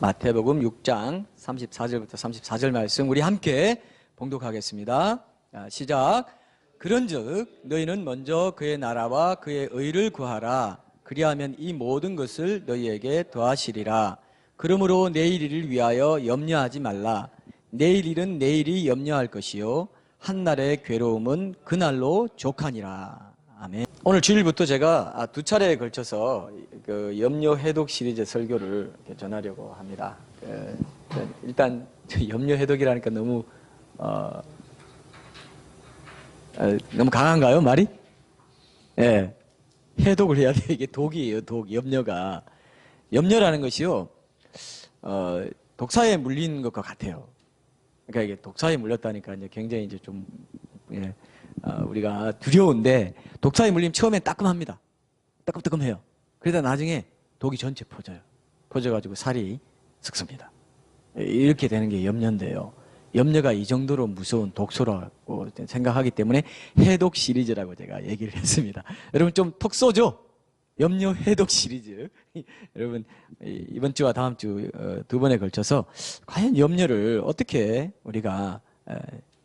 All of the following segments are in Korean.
마태복음 6장 34절부터 34절 말씀 우리 함께 봉독하겠습니다. 시작. 그런즉 너희는 먼저 그의 나라와 그의 의를 구하라. 그리하면 이 모든 것을 너희에게 더하시리라. 그러므로 내일 일을 위하여 염려하지 말라. 내일 일은 내일이 염려할 것이요 한날의 괴로움은 그날로 족하니라. 아멘. 오늘 주일부터 제가 두 차례에 걸쳐서 그 염려 해독 시리즈 설교를 전하려고 합니다. 일단 염려 해독이라니까 너무 너무 강한가요, 말이? 예. 해독을 해야 돼. 이게 독이에요, 독. 염려가. 염려라는 것이요, 독사에 물린 것과 같아요. 그러니까 이게 독사에 물렸다니까 이제 굉장히 이제 좀, 예, 우리가 두려운데, 독사에 물리면 처음엔 따끔합니다. 따끔따끔해요. 그러다 나중에 독이 전체 퍼져요. 퍼져가지고 살이 썩습니다. 이렇게 되는 게 염려인데요. 염려가 이 정도로 무서운 독소라고 생각하기 때문에 해독 시리즈라고 제가 얘기를 했습니다. 여러분 좀 톡 쏘죠? 염려 해독 시리즈. 여러분 이번 주와 다음 주 두 번에 걸쳐서 과연 염려를 어떻게 우리가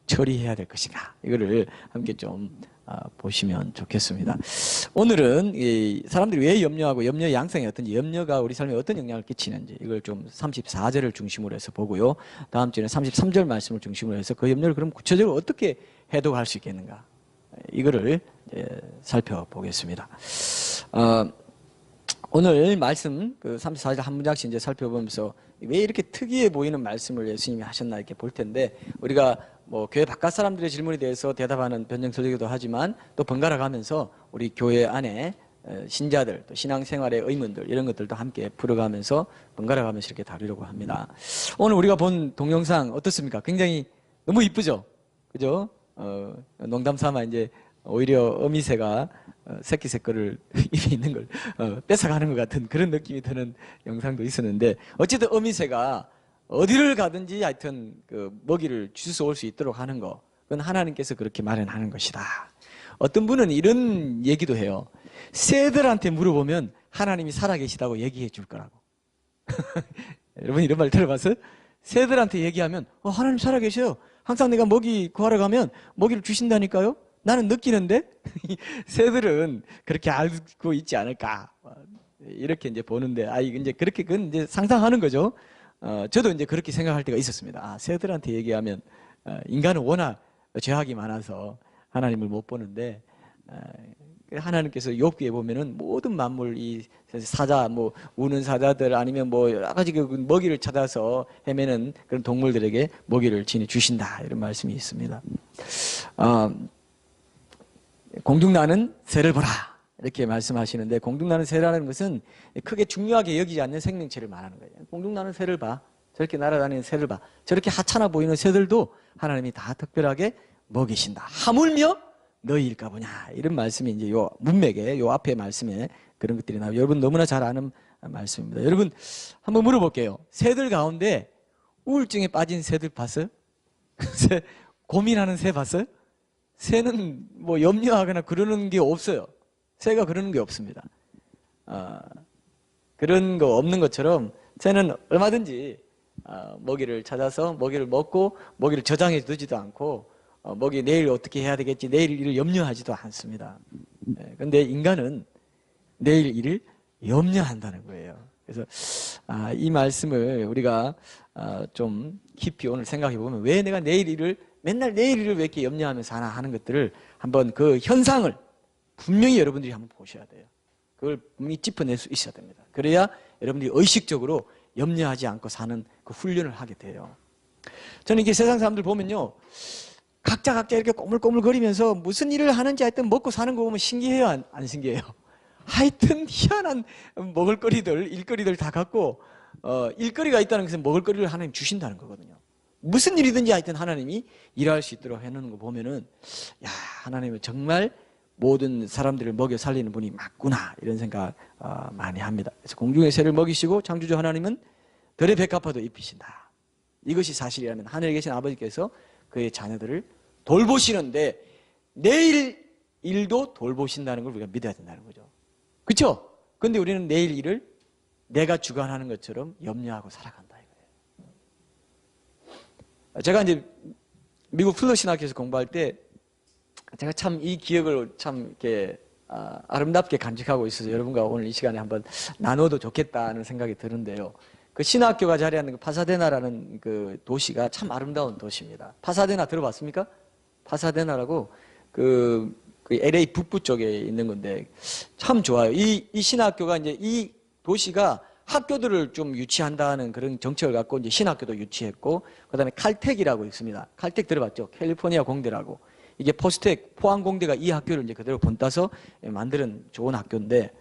처리해야 될 것인가, 이거를 함께 좀 보시면 좋겠습니다. 오늘은 사람들이 왜 염려하고 염려의 양상이 어떤지, 염려가 우리 삶에 어떤 영향을 끼치는지, 이걸 좀 34절을 중심으로 해서 보고요. 다음 주에는 33절 말씀을 중심으로 해서 그 염려를 그럼 구체적으로 어떻게 해독할 수 있겠는가, 이거를 살펴보겠습니다. 오늘 말씀 그 34절 한 문장씩 이제 살펴보면서 왜 이렇게 특이해 보이는 말씀을 예수님이 하셨나 이렇게 볼 텐데, 우리가 뭐 교회 바깥 사람들의 질문에 대해서 대답하는 변증 설교도 하지만 또 번갈아 가면서 우리 교회 안에 신자들 또 신앙생활의 의문들 이런 것들도 함께 풀어가면서 번갈아 가면서 이렇게 다루려고 합니다. 오늘 우리가 본 동영상 어떻습니까? 굉장히 너무 이쁘죠? 그죠? 농담 삼아 이제 오히려 어미새가 새끼 새거를 입에 있는 걸 뺏어가는 것 같은 그런 느낌이 드는 영상도 있었는데, 어쨌든 어미새가 어디를 가든지 하여튼 그 먹이를 주워 올 수 있도록 하는 거, 그건 하나님께서 그렇게 마련하는 것이다. 어떤 분은 이런 얘기도 해요. 새들한테 물어보면 하나님이 살아계시다고 얘기해 줄 거라고. 여러분 이런 말 들어봤어요? 새들한테 얘기하면 하나님 살아계셔요. 항상 내가 먹이 구하러 가면 먹이를 주신다니까요. 나는 느끼는데 새들은 그렇게 알고 있지 않을까, 이렇게 이제 보는데, 이제 그렇게 그건 이제 상상하는 거죠. 저도 이제 그렇게 생각할 때가 있었습니다. 새들한테 얘기하면 인간은 워낙 죄악이 많아서 하나님을 못 보는데, 하나님께서 욥기에 보면은 모든 만물, 이 사자, 뭐 우는 사자들 아니면 뭐 여러 가지 그 먹이를 찾아서 헤매는 그런 동물들에게 먹이를 친히 주신다, 이런 말씀이 있습니다. 공중나는 새를 보라, 이렇게 말씀하시는데, 공중나는 새라는 것은 크게 중요하게 여기지 않는 생명체를 말하는 거예요. 공중나는 새를 봐, 저렇게 날아다니는 새를 봐, 저렇게 하찮아 보이는 새들도 하나님이 다 특별하게 먹이신다. 하물며 너희일까 보냐, 이런 말씀이 이제 요 문맥에, 요 앞에 말씀에 그런 것들이 나와요. 여러분 너무나 잘 아는 말씀입니다. 여러분 한번 물어볼게요. 새들 가운데 우울증에 빠진 새들 봤어요? 고민하는 새 봤어요? 새는 뭐 염려하거나 그러는 게 없어요. 새가 그러는 게 없습니다. 그런 거 없는 것처럼 새는 얼마든지 먹이를 찾아서 먹이를 먹고, 먹이를 저장해 두지도 않고, 먹이 내일 어떻게 해야 되겠지, 내일 일을 염려하지도 않습니다. 그런데 인간은 내일 일을 염려한다는 거예요. 그래서 이 말씀을 우리가 좀 깊이 오늘 생각해 보면, 왜 내가 내일 일을 맨날 내일 일을 왜 이렇게 염려하면서 하나 하는 것들을 한번 그 현상을 분명히 여러분들이 한번 보셔야 돼요. 그걸 분명히 짚어낼 수 있어야 됩니다. 그래야 여러분들이 의식적으로 염려하지 않고 사는 그 훈련을 하게 돼요. 저는 이게 세상 사람들 보면요, 각자 이렇게 꼬물꼬물거리면서 무슨 일을 하는지 하여튼 먹고 사는 거 보면 신기해요, 안 신기해요? 하여튼 희한한 먹을거리들, 일거리들 다 갖고, 일거리가 있다는 것은 먹을거리를 하나님 주신다는 거거든요. 무슨 일이든지 하여튼 하나님이 일할 수 있도록 해놓는 거 보면은, 야, 하나님은 정말 모든 사람들을 먹여 살리는 분이 맞구나, 이런 생각 많이 합니다. 그래서 공중의 새를 먹이시고 창조주 하나님은 들의 백합화도 입히신다. 이것이 사실이라면 하늘에 계신 아버지께서 그의 자녀들을 돌보시는데 내일 일도 돌보신다는 걸 우리가 믿어야 된다는 거죠. 그렇죠? 그런데 우리는 내일 일을 내가 주관하는 것처럼 염려하고 살아간다. 제가 이제 미국 풀러 신학교에서 공부할 때 제가 참 이 기억을 참 이렇게 아름답게 간직하고 있어서 여러분과 오늘 이 시간에 한번 나눠도 좋겠다는 생각이 드는데요. 그 신학교가 자리하는 그 파사데나라는 그 도시가 참 아름다운 도시입니다. 파사데나 들어봤습니까? 파사데나라고 그 LA 북부 쪽에 있는 건데 참 좋아요. 이 신학교가 이제 이 도시가 학교들을 좀 유치한다는 그런 정책을 갖고 이제 신학교도 유치했고, 그다음에 칼텍이라고 있습니다. 칼텍 들어봤죠? 캘리포니아 공대라고. 이게 포스텍 포항공대가 이 학교를 이제 그대로 본따서 만드는 좋은 학교인데,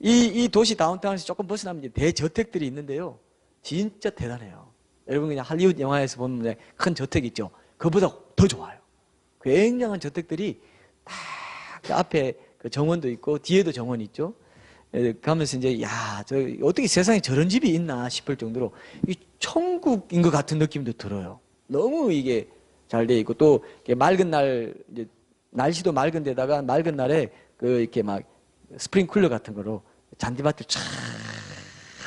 이 도시 다운타운에서 조금 벗어나면 이제 대저택들이 있는데요. 진짜 대단해요. 여러분 그냥 할리우드 영화에서 보면 큰 저택 있죠? 그보다 더 좋아요. 굉장한 저택들이 딱 그 앞에 그 정원도 있고 뒤에도 정원이 있죠. 가면서 이제 저 어떻게 세상에 저런 집이 있나 싶을 정도로 이 천국인 것 같은 느낌도 들어요. 너무 이게 잘 돼 있고, 또 맑은 날 이제 날씨도 맑은 데다가 맑은 날에 그 이렇게 막 스프링클러 같은 거로 잔디밭을 쫙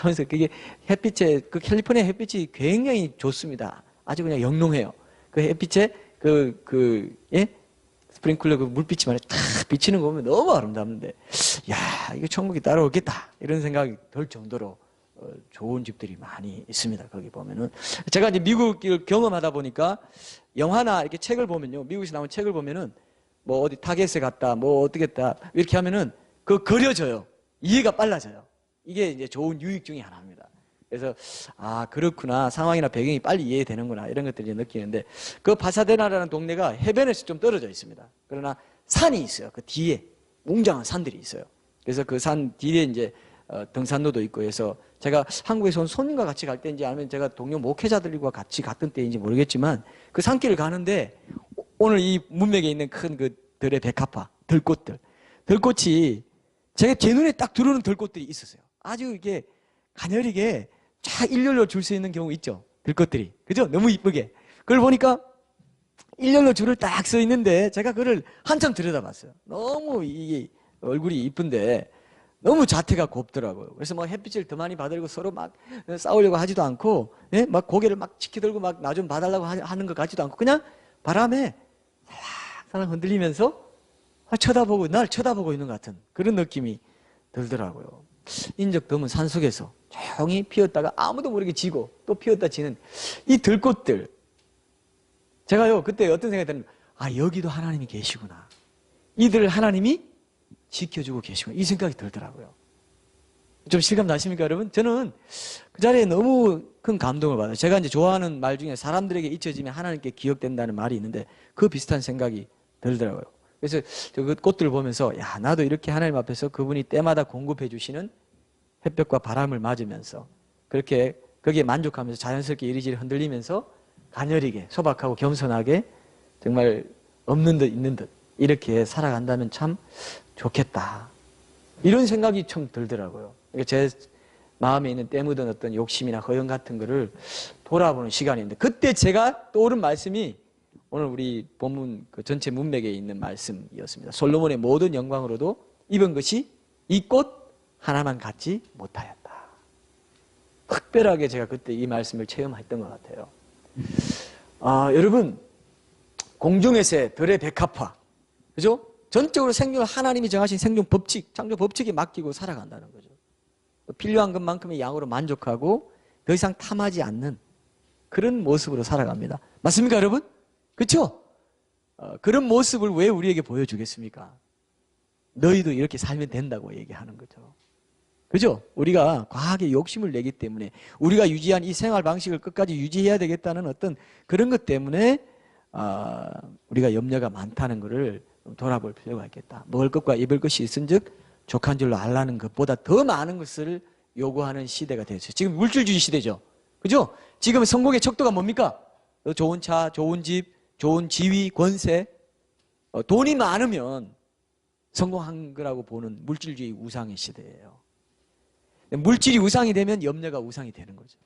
하면서 그게 햇빛에 그 캘리포니아 햇빛이 굉장히 좋습니다. 아주 그냥 영롱해요. 그 햇빛에 스프링클러 그 물빛이 말이야 탁 비치는 거 보면 너무 아름답는데, 이거 천국이 따라오겠다 이런 생각이 들 정도로 좋은 집들이 많이 있습니다. 거기 보면은 제가 이제 미국을 경험하다 보니까 영화나 이렇게 책을 보면요, 미국에서 나온 책을 보면은 뭐 어디 타겟에 갔다 뭐 어떻겠다 이렇게 하면은 그 그려져요. 이해가 빨라져요. 이게 이제 좋은 유익 중에 하나입니다. 그래서 그렇구나, 상황이나 배경이 빨리 이해되는구나 이런 것들을 느끼는데, 그 파사데나라는 동네가 해변에서 좀 떨어져 있습니다. 그러나 산이 있어요. 그 뒤에 웅장한 산들이 있어요. 그래서 그 산 뒤에 이제 등산로도 있고 해서 제가 한국에서 온 손님과 같이 갈 때인지 아니면 제가 동료 목회자들과 같이 갔던 때인지 모르겠지만 그 산길을 가는데 오늘 이 문맥에 있는 큰 그 들의 백합화, 들꽃이 제 눈에 딱 들어오는 들꽃들이 있었어요. 아주 이게 가녀리게 쫙 일렬로 줄 수 있는 경우 있죠. 들꽃들이. 그죠? 너무 이쁘게. 그걸 보니까 일렬로 줄을 딱 서 있는데 제가 그걸 한참 들여다봤어요. 너무 이게 얼굴이 이쁜데 너무 자태가 곱더라고요. 그래서 뭐 햇빛을 더 많이 받으려고 서로 막 싸우려고 하지도 않고, 막 고개를 막 치켜들고 막 나 좀 봐달라고 하는 것 같지도 않고 그냥 바람에 살짝 흔들리면서 날 쳐다보고 있는 것 같은 그런 느낌이 들더라고요. 인적 드문 산속에서 조용히 피었다가 아무도 모르게 지고 또 피었다 지는 이 들꽃들, 제가요 그때 어떤 생각이 드냐면 여기도 하나님이 계시구나, 이들 하나님이 지켜주고 계시구나, 이 생각이 들더라고요. 좀 실감 나십니까 여러분? 저는 그 자리에 너무 큰 감동을 받아요. 제가 이제 좋아하는 말 중에 사람들에게 잊혀지면 하나님께 기억된다는 말이 있는데 그 비슷한 생각이 들더라고요. 그래서 그 꽃들을 보면서 나도 이렇게 하나님 앞에서 그분이 때마다 공급해 주시는 햇볕과 바람을 맞으면서 그렇게 거기에 만족하면서 자연스럽게 이리저리 흔들리면서 가녀리게 소박하고 겸손하게 정말 없는 듯 있는 듯 이렇게 살아간다면 참 좋겠다, 이런 생각이 참 들더라고요. 제 마음에 있는 때 묻은 어떤 욕심이나 허영 같은 거를 돌아보는 시간인데, 그때 제가 떠오른 말씀이 오늘 우리 본문 그 전체 문맥에 있는 말씀이었습니다. 솔로몬의 모든 영광으로도 입은 것이 이 꽃 하나만 갖지 못하였다. 특별하게 제가 그때 이 말씀을 체험했던 것 같아요. 여러분, 공중에서의 들의 백합화, 그죠? 전적으로 생명을 하나님이 정하신 생존 법칙, 창조 법칙에 맡기고 살아간다는 거죠. 필요한 것만큼의 양으로 만족하고 더 이상 탐하지 않는 그런 모습으로 살아갑니다. 맞습니까 여러분? 그렇죠? 그런 모습을 왜 우리에게 보여주겠습니까? 너희도 이렇게 살면 된다고 얘기하는 거죠. 그죠? 우리가 과하게 욕심을 내기 때문에, 우리가 유지한 이 생활 방식을 끝까지 유지해야 되겠다는 어떤 그런 것 때문에 우리가 염려가 많다는 것을 돌아볼 필요가 있겠다. 먹을 것과 입을 것이 있은즉 족한 줄로 알라는 것보다 더 많은 것을 요구하는 시대가 되었어요. 지금 물질주의 시대죠. 그죠? 지금 성공의 척도가 뭡니까? 좋은 차, 좋은 집, 좋은 지위, 권세, 돈이 많으면 성공한 거라고 보는 물질주의 우상의 시대예요. 물질이 우상이 되면 염려가 우상이 되는 거죠.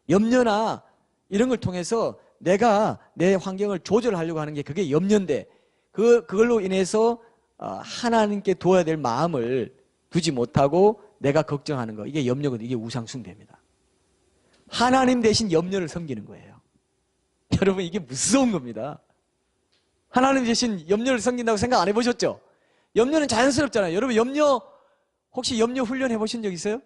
염려나 이런 걸 통해서 내가 내 환경을 조절하려고 하는 게 그게 염려인데, 그걸로 인해서 하나님께 두어야 될 마음을 두지 못하고 내가 걱정하는 거, 이게 염려거든요. 이게 우상숭배입니다. 하나님 대신 염려를 섬기는 거예요. 여러분 이게 무서운 겁니다. 하나님 대신 염려를 섬긴다고 생각 안 해보셨죠? 염려는 자연스럽잖아요. 여러분 혹시 염려 훈련 해보신 적 있어요?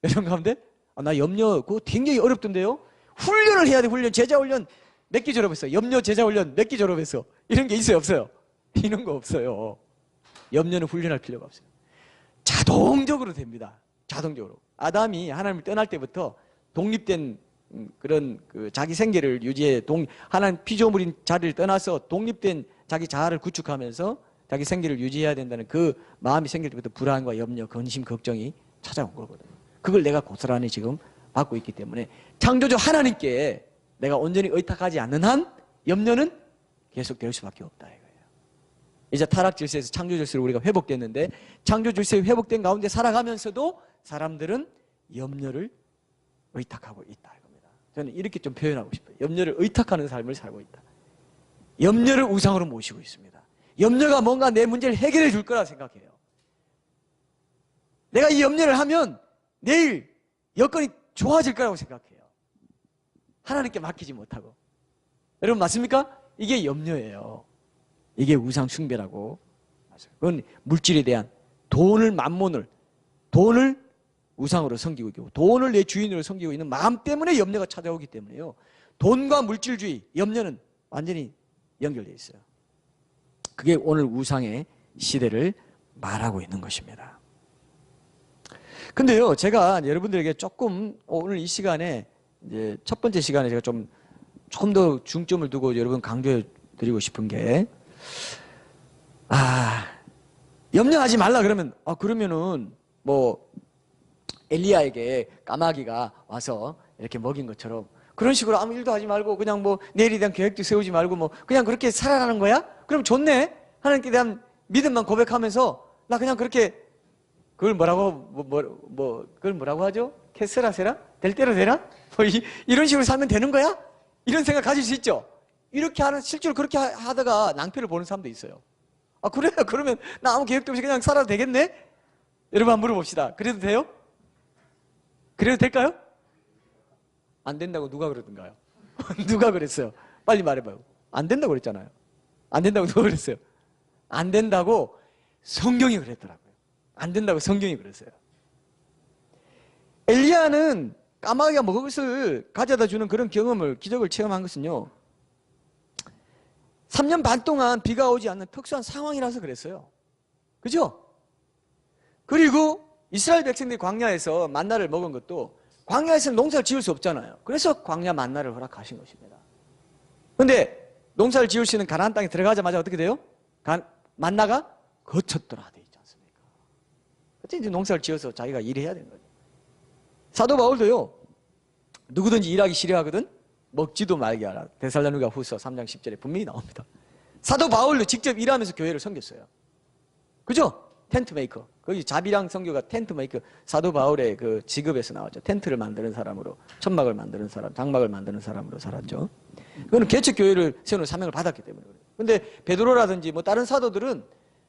여러분 가운데? 나 염려 그거 굉장히 어렵던데요? 훈련을 해야 돼. 훈련. 제자 훈련 몇 기 졸업했어? 염려 제자 훈련 몇 기 졸업했어? 이런 게 있어요 없어요? 이런 거 없어요. 염려는 훈련할 필요가 없어요. 자동적으로 됩니다. 자동적으로. 아담이 하나님을 떠날 때부터 독립된 그런 자기 생계를 유지해 하나님 피조물인 자리를 떠나서 독립된 자기 자아를 구축하면서 자기 생계를 유지해야 된다는 그 마음이 생길 때부터 불안과 염려, 근심, 걱정이 찾아온 거거든요. 그걸 내가 고스란히 지금 받고 있기 때문에 창조주 하나님께 내가 온전히 의탁하지 않는 한 염려는 계속될 수밖에 없다 이거예요. 이제 타락 질서에서 창조 질서로 우리가 회복됐는데 창조 질서에 회복된 가운데 살아가면서도 사람들은 염려를 의탁하고 있다 이겁니다. 저는 이렇게 좀 표현하고 싶어요. 염려를 의탁하는 삶을 살고 있다. 염려를 우상으로 모시고 있습니다. 염려가 뭔가 내 문제를 해결해 줄 거라 생각해요. 내가 이 염려를 하면 내일 여건이 좋아질 거라고 생각해요. 하나님께 맡기지 못하고. 여러분 맞습니까? 이게 염려예요. 이게 우상 숭배라고. 그건 물질에 대한 돈을 우상으로 섬기고 있고 돈을 내 주인으로 섬기고 있는 마음 때문에 염려가 찾아오기 때문에요. 돈과 물질주의, 염려는 완전히 연결되어 있어요. 그게 오늘 우상의 시대를 말하고 있는 것입니다. 근데요, 제가 여러분들에게 조금 오늘 이 시간에 이제 첫 번째 시간에 제가 조금 더 중점을 두고 여러분 강조해 드리고 싶은 게 염려하지 말라 그러면 그러면은 뭐 엘리야에게 까마귀가 와서 이렇게 먹인 것처럼 그런 식으로 아무 일도 하지 말고 그냥 뭐 내일에 대한 계획도 세우지 말고 뭐 그냥 그렇게 살아가는 거야? 그럼 좋네. 하나님께 대한 믿음만 고백하면서 나 그냥 그렇게 그걸 그걸 뭐라고 하죠? 캐스라세라? 될 대로 되라? 이런 식으로 살면 되는 거야? 이런 생각 가질 수 있죠? 실제로 그렇게 하다가 낭패를 보는 사람도 있어요. 그래요? 그러면 나 아무 계획도 없이 그냥 살아도 되겠네? 여러분 한번 물어봅시다. 그래도 돼요? 그래도 될까요? 안 된다고 누가 그러던가요? 누가 그랬어요? 빨리 말해봐요. 안 된다고 그랬잖아요. 안 된다고 누가 그랬어요? 안 된다고 성경이 그랬더라고요. 안 된다고 성경이 그랬어요. 엘리야는 까마귀가 먹을 것을 가져다 주는 그런 기적을 체험한 것은요. 3년 반 동안 비가 오지 않는 특수한 상황이라서 그랬어요. 그죠? 그리고 이스라엘 백성들이 광야에서 만나를 먹은 것도 광야에서는 농사를 지을 수 없잖아요. 그래서 광야 만나를 허락하신 것입니다. 그런데 농사를 지을 수 있는 가나안 땅에 들어가자마자 어떻게 돼요? 만나가 거쳤더라 돼 있지 않습니까? 그때 이제 농사를 지어서 자기가 일해야 되는 거죠. 사도 바울도요. 누구든지 일하기 싫어하거든 먹지도 말게 하라. 데살로니가 후서 3장 10절에 분명히 나옵니다. 사도 바울도 직접 일하면서 교회를 섬겼어요. 그죠? 텐트 메이커. 거기 자비랑 선교가 텐트 메이커. 사도 바울의 그 직업에서 나왔죠. 텐트를 만드는 사람으로, 천막을 만드는 사람, 장막을 만드는 사람으로 살았죠. 그거는 개척 교회를 세우는 사명을 받았기 때문에 그래요. 근데 베드로라든지 뭐 다른 사도들은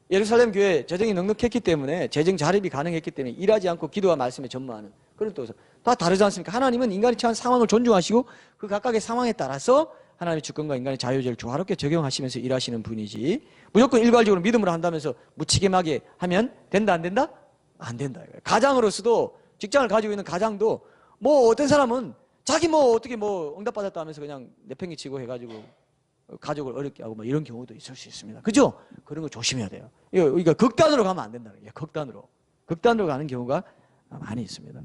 예루살렘 교회 재정이 넉넉했기 때문에 재정 자립이 가능했기 때문에 일하지 않고 기도와 말씀에 전무하는 그런 또 다 다르지 않습니까? 하나님은 인간이 처한 상황을 존중하시고 그 각각의 상황에 따라서 하나님의 주권과 인간의 자유의지를 조화롭게 적용하시면서 일하시는 분이지 무조건 일괄적으로 믿음으로 한다면서 무책임하게 하면 된다 안 된다? 안 된다. 가장으로서도 직장을 가지고 있는 가장도 뭐 어떤 사람은 자기 뭐 어떻게 뭐 응답받았다 하면서 그냥 내팽개치고 해가지고 가족을 어렵게 하고 뭐 이런 경우도 있을 수 있습니다. 그죠? 그런 거 조심해야 돼요. 그러니까 극단으로 가면 안 된다는 거예요. 극단으로 가는 경우가 많이 있습니다.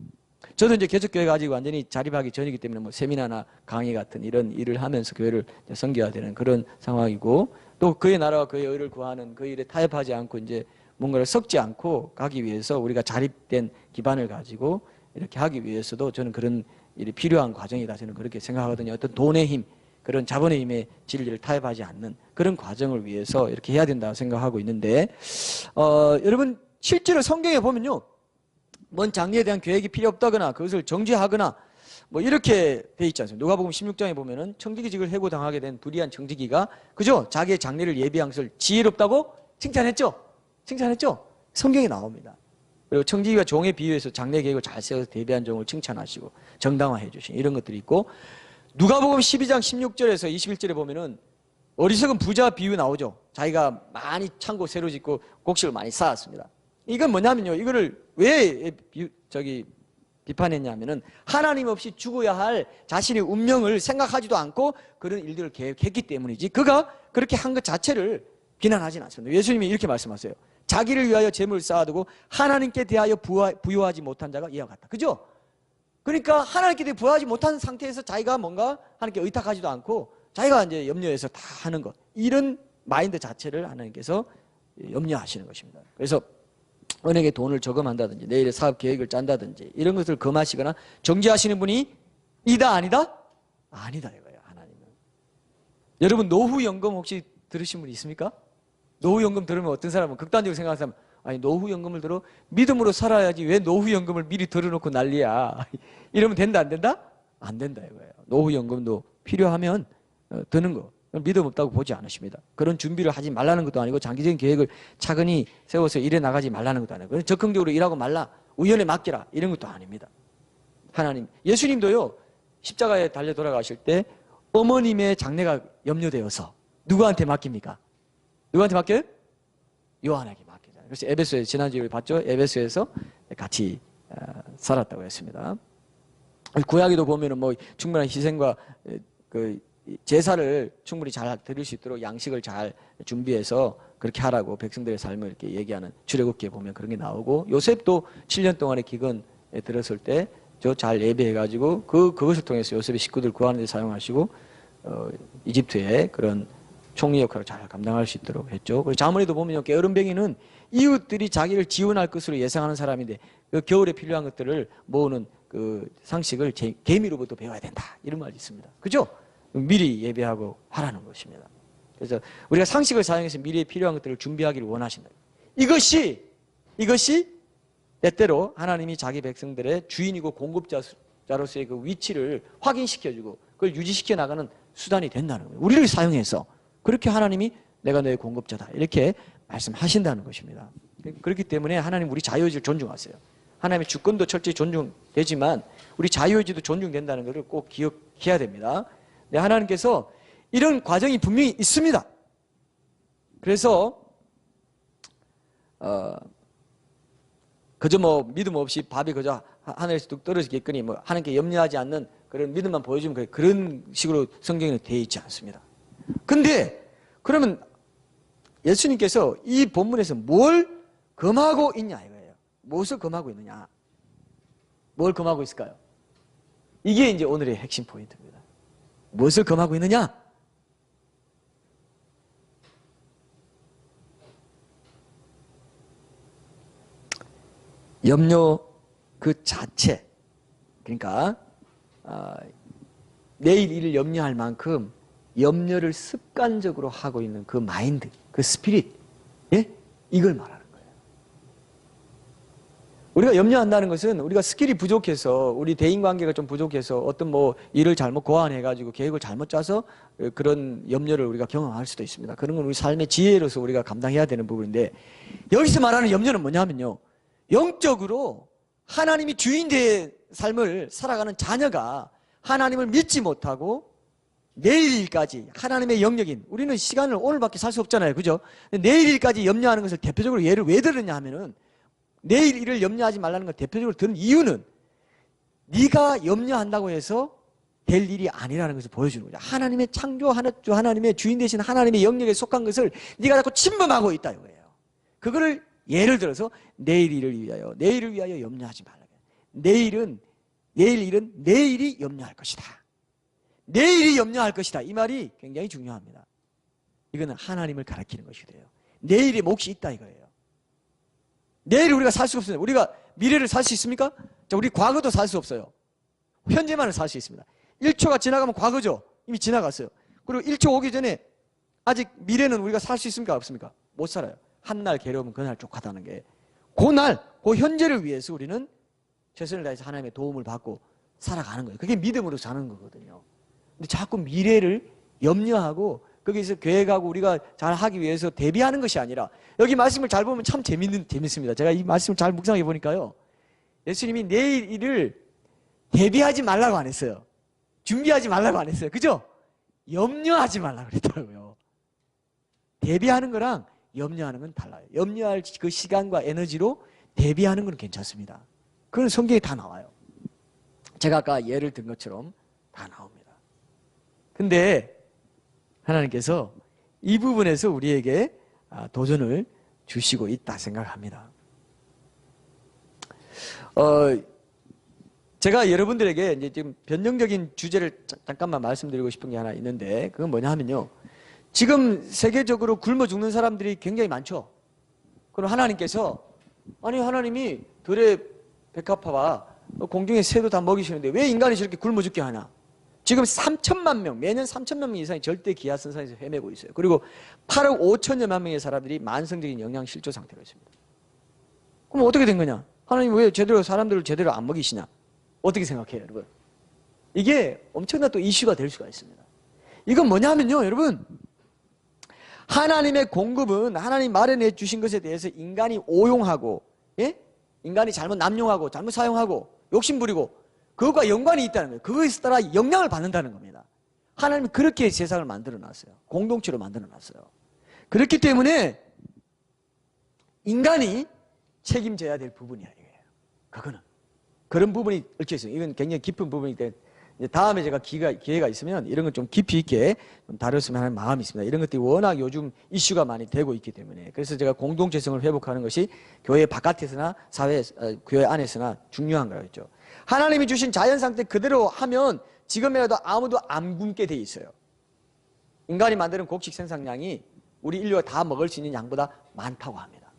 저도 이제 개척교회가 아직 완전히 자립하기 전이기 때문에 뭐 세미나나 강의 같은 이런 일을 하면서 교회를 섬겨야 되는 그런 상황이고 또 그의 나라와 그의 의를 구하는 그 일에 타협하지 않고 이제 뭔가를 섞지 않고 가기 위해서 우리가 자립된 기반을 가지고 이렇게 하기 위해서도 저는 그런 일이 필요한 과정이다. 저는 그렇게 생각하거든요. 어떤 돈의 힘, 그런 자본의 힘의 진리를 타협하지 않는 그런 과정을 위해서 이렇게 해야 된다고 생각하고 있는데 여러분 실제로 성경에 보면요. 먼 장래에 대한 계획이 필요 없다거나 그것을 정죄하거나 뭐 이렇게 돼 있지 않습니까? 누가복음 16장에 보면은 청지기직을 해고당하게 된 불의한 청지기가 그죠? 자기의 장래를 예비한 것을 지혜롭다고 칭찬했죠? 성경에 나옵니다. 그리고 청지기가 종에 비유해서 장래 계획을 잘 세워서 대비한 종을 칭찬하시고 정당화해 주신 이런 것들이 있고 누가복음 12장 16절에서 21절에 보면은 어리석은 부자 비유 나오죠. 자기가 많이 창고 새로 짓고 곡식을 많이 쌓았습니다. 이건 뭐냐면요. 이거를 왜 비판했냐면은 하나님 없이 죽어야 할 자신의 운명을 생각하지도 않고 그런 일들을 계획했기 때문이지, 그가 그렇게 한 것 자체를 비난하지는 않습니다. 예수님이 이렇게 말씀하세요. 자기를 위하여 재물을 쌓아두고 하나님께 대하여 부여하지 못한 자가 이와 같다. 그죠? 그러니까 하나님께 대해 부여하지 못한 상태에서 자기가 뭔가 하나님께 의탁하지도 않고 자기가 이제 염려해서 다 하는 것, 이런 마인드 자체를 하나님께서 염려하시는 것입니다. 그래서 은행에 돈을 저금한다든지 내일의 사업 계획을 짠다든지 이런 것을 금하시거나 정지하시는 분이 이다 아니다? 아니다 이거예요. 하나님은. 여러분 노후연금 혹시 들으신 분 있습니까? 노후연금 들으면 어떤 사람은 극단적으로 생각하는 사람은, 아니 노후연금을 들어? 믿음으로 살아야지 왜 노후연금을 미리 들어놓고 난리야. 이러면 된다 안 된다? 안 된다 이거예요. 노후연금도 필요하면 드는 거, 믿음 없다고 보지 않으십니다. 그런 준비를 하지 말라는 것도 아니고 장기적인 계획을 차근히 세워서 일해 나가지 말라는 것도 아니고 적극적으로 일하고 말라, 우연에 맡기라, 이런 것도 아닙니다. 하나님, 예수님도요 십자가에 달려 돌아가실 때 어머님의 장례가 염려되어서 누구한테 맡깁니까? 누구한테 맡겨요? 요한에게 맡기잖아요. 그래서 에베소에, 지난주에 봤죠? 에베소에서 같이 살았다고 했습니다. 구약에도 보면은 뭐 충분한 희생과 그 제사를 충분히 잘 드릴 수 있도록 양식을 잘 준비해서 그렇게 하라고 백성들의 삶을 이렇게 얘기하는 출애굽기에 보면 그런 게 나오고, 요셉도 7년 동안의 기근에 들었을 때 저 잘 예배해가지고 그것을 통해서 요셉의 식구들 구하는 데 사용하시고 이집트의 그런 총리 역할을 잘 감당할 수 있도록 했죠. 그리고 자문에도 보면요, 게으름뱅이는 이웃들이 자기를 지원할 것으로 예상하는 사람인데 그 겨울에 필요한 것들을 모으는 그 상식을 개미로부터 배워야 된다, 이런 말이 있습니다. 그죠? 미리 예배하고 하라는 것입니다. 그래서 우리가 상식을 사용해서 미래에 필요한 것들을 준비하기를 원하신다. 이것이 때때로 하나님이 자기 백성들의 주인이고 공급자로서의 그 위치를 확인시켜주고 그걸 유지시켜 나가는 수단이 된다는 거예요. 우리를 사용해서 그렇게 하나님이 내가 너의 공급자다 이렇게 말씀하신다는 것입니다. 그렇기 때문에 하나님 우리 자유의지를 존중하세요. 하나님의 주권도 철저히 존중되지만 우리 자유의지도 존중된다는 것을 꼭 기억해야 됩니다. 네, 하나님께서 이런 과정이 분명히 있습니다. 그래서 그저 뭐 믿음 없이 밥이 그저 하늘에서 뚝 떨어지겠거니 뭐 하나님께 염려하지 않는 그런 믿음만 보여주면 그런 식으로 성경에 되어 있지 않습니다. 근데 그러면 예수님께서 이 본문에서 뭘 금하고 있냐 이거예요. 무엇을 금하고 있느냐? 뭘 금하고 있을까요? 이게 이제 오늘의 핵심 포인트입니다. 무엇을 금하고 있느냐? 염려 그 자체, 그러니까 내일 일을 염려할 만큼 염려를 습관적으로 하고 있는 그 마인드, 그 스피릿, 예? 이걸 말하는 거예요. 우리가 염려한다는 것은 우리가 스킬이 부족해서, 우리 대인관계가 좀 부족해서 어떤 뭐 일을 잘못 고안해가지고 계획을 잘못 짜서 그런 염려를 우리가 경험할 수도 있습니다. 그런 건 우리 삶의 지혜로서 우리가 감당해야 되는 부분인데, 여기서 말하는 염려는 뭐냐면요, 영적으로 하나님이 주인된 삶을 살아가는 자녀가 하나님을 믿지 못하고 내일 일까지 하나님의 영역인, 우리는 시간을 오늘밖에 살 수 없잖아요. 그죠? 내일 일까지 염려하는 것을 대표적으로 예를 왜 들었냐 하면은, 내일 일을 염려하지 말라는 걸 대표적으로 들은 이유는 네가 염려한다고 해서 될 일이 아니라는 것을 보여주는 거죠. 하나님의 창조 하나님의 주인 되신 하나님의 영역에 속한 것을 네가 자꾸 침범하고 있다 이거예요. 그거를 예를 들어서 내일을 위하여 염려하지 말라. 내일 일은 내일이 염려할 것이다. 내일이 염려할 것이다. 이 말이 굉장히 중요합니다. 이거는 하나님을 가리키는 것이 돼요. 내일의 몫이 있다 이거예요. 내일 우리가 살 수 없어요. 우리가 미래를 살 수 있습니까? 자, 우리 과거도 살 수 없어요. 현재만을 살 수 있습니다. 1초가 지나가면 과거죠. 이미 지나갔어요. 그리고 1초 오기 전에 아직 미래는 우리가 살 수 있습니까? 없습니까? 못 살아요. 한날 괴로우면 그날 족하다는 게, 그날, 그 현재를 위해서 우리는 최선을 다해서 하나님의 도움을 받고 살아가는 거예요. 그게 믿음으로 사는 거거든요. 근데 자꾸 미래를 염려하고 거기서 계획하고 우리가 잘 하기 위해서 대비하는 것이 아니라, 여기 말씀을 잘 보면 참 재밌습니다. 제가 이 말씀을 잘 묵상해 보니까요, 예수님이 내일 일을 대비하지 말라고 안 했어요. 준비하지 말라고 안 했어요. 그죠? 염려하지 말라고 그랬더라고요. 대비하는 거랑 염려하는 건 달라요. 염려할 그 시간과 에너지로 대비하는 건 괜찮습니다. 그건 성경에 다 나와요. 제가 아까 예를 든 것처럼 다 나옵니다. 근데 하나님께서 이 부분에서 우리에게 도전을 주시고 있다 생각합니다. 제가 여러분들에게 이제 지금 변형적인 주제를 잠깐만 말씀드리고 싶은 게 하나 있는데, 그건 뭐냐 하면요. 지금 세계적으로 굶어 죽는 사람들이 굉장히 많죠. 그럼 하나님께서, 아니, 하나님이 들의 백합화와 공중의 새도 다 먹이시는데 왜 인간이 저렇게 굶어 죽게 하나? 지금 3천만 명, 매년 3천만 명 이상이 절대 기아 선상에서 헤매고 있어요. 그리고 8억 5천여만 명의 사람들이 만성적인 영양 실조 상태로 있습니다. 그럼 어떻게 된 거냐? 하나님 왜 제대로 사람들을 제대로 안 먹이시냐? 어떻게 생각해요, 여러분? 이게 엄청난 또 이슈가 될 수가 있습니다. 이건 뭐냐 하면요, 여러분. 하나님의 공급은 하나님 마련해 주신 것에 대해서 인간이 오용하고, 예? 인간이 잘못 남용하고, 잘못 사용하고, 욕심부리고, 그것과 연관이 있다는 거예요. 그것에 따라 영향을 받는다는 겁니다. 하나님이 그렇게 세상을 만들어 놨어요. 공동체로 만들어 놨어요. 그렇기 때문에 인간이 책임져야 될 부분이야, 이게. 그거는. 그런 부분이 얽혀 있어요. 이건 굉장히 깊은 부분인데, 다음에 제가 기회가 있으면 이런 건 좀 깊이 있게 좀 다뤘으면 하는 마음이 있습니다. 이런 것들이 워낙 요즘 이슈가 많이 되고 있기 때문에. 그래서 제가 공동체성을 회복하는 것이 교회 바깥에서나 교회 안에서나 중요한 거겠죠. 하나님이 주신 자연 상태 그대로 하면 지금이라도 아무도 안 굶게 돼 있어요. 인간이 만드는 곡식 생산량이 우리 인류가 다 먹을 수 있는 양보다 많다고 합니다.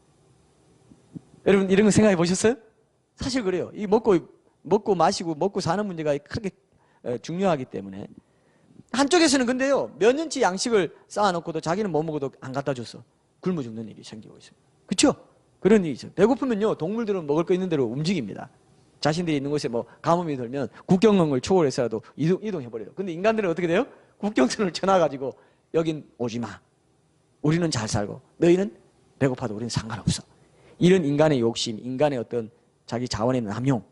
여러분 이런 거 생각해 보셨어요? 사실 그래요. 이 먹고 마시고 먹고 사는 문제가 크게 중요하기 때문에. 한쪽에서는 근데요, 몇 년치 양식을 쌓아놓고도 자기는 못 먹어도 안 갖다 줬어. 굶어 죽는 일이 생기고 있습니다. 그렇죠? 그런 일이 있어요. 배고프면요, 동물들은 먹을 거 있는 대로 움직입니다. 자신들이 있는 곳에 뭐 가뭄이 들면 국경을 초월해서라도 이동해버려요. 근데 인간들은 어떻게 돼요? 국경선을 쳐놔가지고 여긴 오지 마. 우리는 잘 살고 너희는 배고파도 우리는 상관없어. 이런 인간의 욕심, 인간의 어떤 자기 자원의 남용,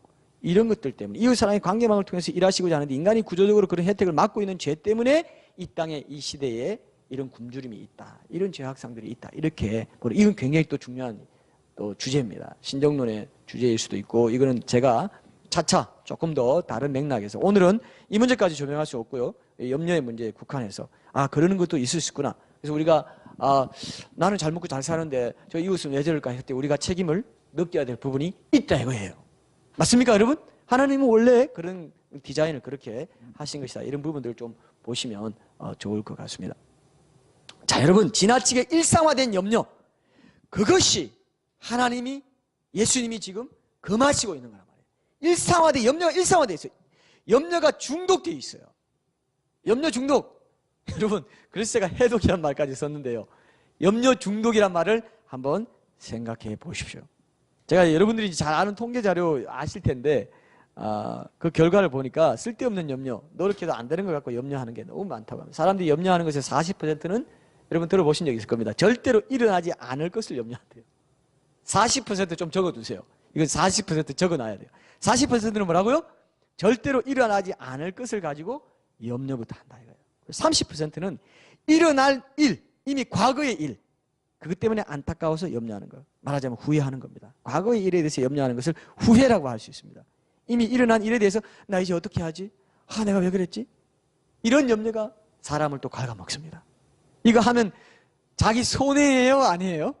이런 것들 때문에 이웃사랑의 관계망을 통해서 일하시고자 하는데 인간이 구조적으로 그런 혜택을 막고 있는 죄 때문에 이 땅에 이 시대에 이런 굶주림이 있다. 이런 죄악상들이 있다. 이렇게 이건 굉장히 또 중요한 또 주제입니다. 신정론의 주제일 수도 있고 이거는 제가 차차 조금 더 다른 맥락에서 오늘은 이 문제까지 조명할 수 없고요. 염려의 문제에 국한해서 그러는 것도 있을 수 있구나. 그래서 우리가 나는 잘 먹고 잘 사는데 저 이웃은 왜 저럴까 했을 때 우리가 책임을 느껴야 될 부분이 있다 이거예요. 맞습니까, 여러분? 하나님은 원래 그런 디자인을 그렇게 하신 것이다. 이런 부분들을 좀 보시면 좋을 것 같습니다. 자, 여러분, 지나치게 일상화된 염려, 그것이 하나님이, 예수님이 지금 금하시고 있는 거란 말이에요. 염려가 일상화되어 있어요. 염려가 중독되어 있어요. 염려 중독. 여러분, 그래서 제가 해독이란 말까지 썼는데요. 염려 중독이란 말을 한번 생각해 보십시오. 제가 여러분들이 잘 아는 통계 자료 아실 텐데 그 결과를 보니까 쓸데없는 염려, 노력해도 안 되는 것 같고 염려하는 게 너무 많다고 합니다. 사람들이 염려하는 것의 40%는 여러분 들어보신 적 있을 겁니다. 절대로 일어나지 않을 것을 염려한대요. 40% 좀 적어두세요. 이건 40% 적어놔야 돼요. 40%는 뭐라고요? 절대로 일어나지 않을 것을 가지고 염려부터 한다 이거예요. 30%는 일어날 일, 이미 과거의 일, 그것 때문에 안타까워서 염려하는 거. 말하자면 후회하는 겁니다. 과거의 일에 대해서 염려하는 것을 후회라고 할 수 있습니다. 이미 일어난 일에 대해서 나 이제 어떻게 하지? 내가 왜 그랬지? 이런 염려가 사람을 또 갉아먹습니다. 이거 하면 자기 손해예요? 아니에요?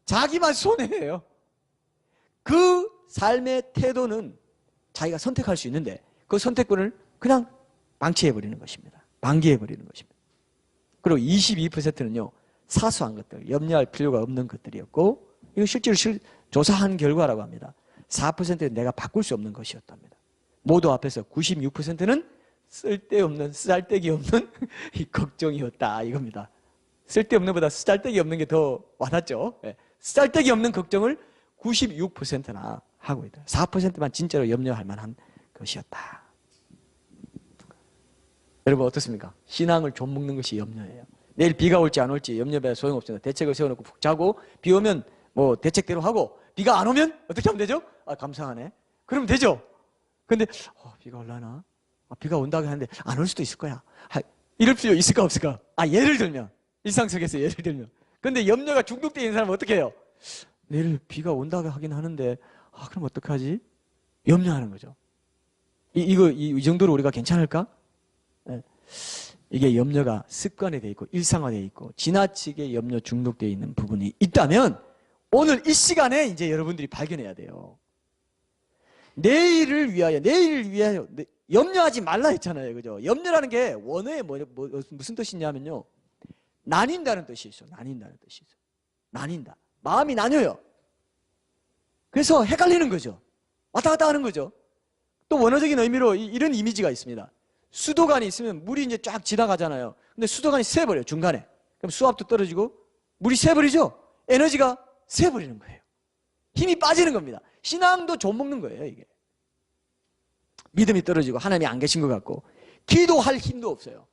자기만 손해예요. 그 삶의 태도는 자기가 선택할 수 있는데 그 선택권을 그냥 방치해버리는 것입니다. 방기해버리는 것입니다. 그리고 22%는요. 사소한 것들, 염려할 필요가 없는 것들이었고 이거 실제로 조사한 결과라고 합니다. 4%는 내가 바꿀 수 없는 것이었답니다. 모두 앞에서 96%는 쓸데없는, 쓰잘데기 없는 이 걱정이었다 이겁니다. 쓸데없는 것보다 쓰잘데기 없는 게 더 와닿죠. 쓰잘데기 없는 걱정을 96%나 하고 있다. 4%만 진짜로 염려할 만한 것이었다. 여러분 어떻습니까? 신앙을 좀 먹는 것이 염려예요. 내일 비가 올지 안 올지 염려해야 소용없습니다. 대책을 세워놓고 푹 자고 비 오면 뭐 대책대로 하고 비가 안 오면 어떻게 하면 되죠? 감사하네. 그러면 되죠. 근데 비가 올라나? 비가 온다고 하는데 안 올 수도 있을 거야. 이럴 필요 있을까 없을까? 예를 들면 일상 속에서 예를 들면 근데 염려가 중독되어 있는 사람은 어떻게 해요? 내일 비가 온다고 하긴 하는데 그럼 어떡하지? 염려하는 거죠. 이 정도로 우리가 괜찮을까? 네. 이게 염려가 습관화되어 있고 일상화되어 있고 지나치게 염려 중독되어 있는 부분이 있다면 오늘 이 시간에 이제 여러분들이 발견해야 돼요. 내일을 위하여 염려하지 말라 했잖아요. 그죠? 염려라는 게 원어에 무슨 뜻이냐면요. 나뉜다는 뜻이 있어. 나뉜다는 뜻이 있어. 나뉜다. 마음이 나뉘어요. 그래서 헷갈리는 거죠. 왔다 갔다 하는 거죠. 또 원어적인 의미로 이런 이미지가 있습니다. 수도관이 있으면 물이 이제 쫙 지나가잖아요. 근데 수도관이 새버려요. 중간에. 그럼 수압도 떨어지고 물이 새버리죠. 에너지가 새버리는 거예요. 힘이 빠지는 겁니다. 신앙도 좀먹는 거예요. 이게. 믿음이 떨어지고 하나님이 안 계신 것 같고 기도할 힘도 없어요.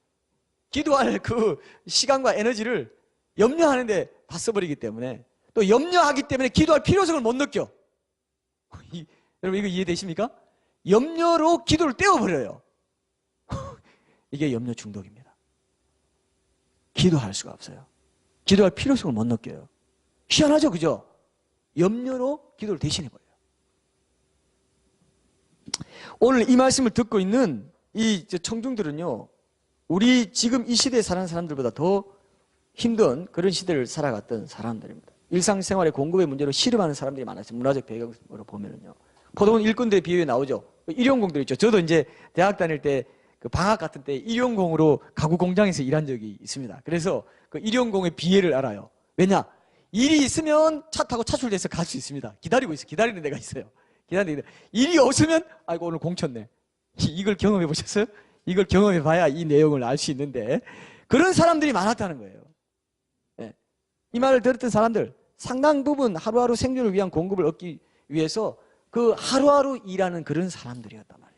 기도할 그 시간과 에너지를 염려하는데 다 써버리기 때문에 또 염려하기 때문에 기도할 필요성을 못 느껴. 여러분 이거 이해되십니까? 염려로 기도를 떼어버려요. 이게 염려 중독입니다. 기도할 수가 없어요. 기도할 필요성을 못 느껴요. 희한하죠, 그죠? 염려로 기도를 대신해버려요. 오늘 이 말씀을 듣고 있는 이 청중들은요, 우리 지금 이 시대에 사는 사람들보다 더 힘든 그런 시대를 살아갔던 사람들입니다. 일상생활의 공급의 문제로 씨름하는 사람들이 많았어요. 문화적 배경으로 보면은요. 포도원 일꾼들의 비유에 나오죠. 일용공들 있죠. 저도 이제 대학 다닐 때 그 방학 같은 때 일용공으로 가구 공장에서 일한 적이 있습니다. 그래서 그 일용공의 비애를 알아요. 왜냐? 일이 있으면 차 타고 차출돼서 갈 수 있습니다. 기다리는 데가 있어요. 기다리는 데. 일이 없으면 아이고 오늘 공쳤네. 이걸 경험해 보셨어요? 이걸 경험해 봐야 이 내용을 알 수 있는데 그런 사람들이 많았다는 거예요. 네. 이 말을 들었던 사람들 상당 부분 하루하루 생존을 위한 공급을 얻기 위해서 그 하루하루 일하는 그런 사람들이었단 말이에요.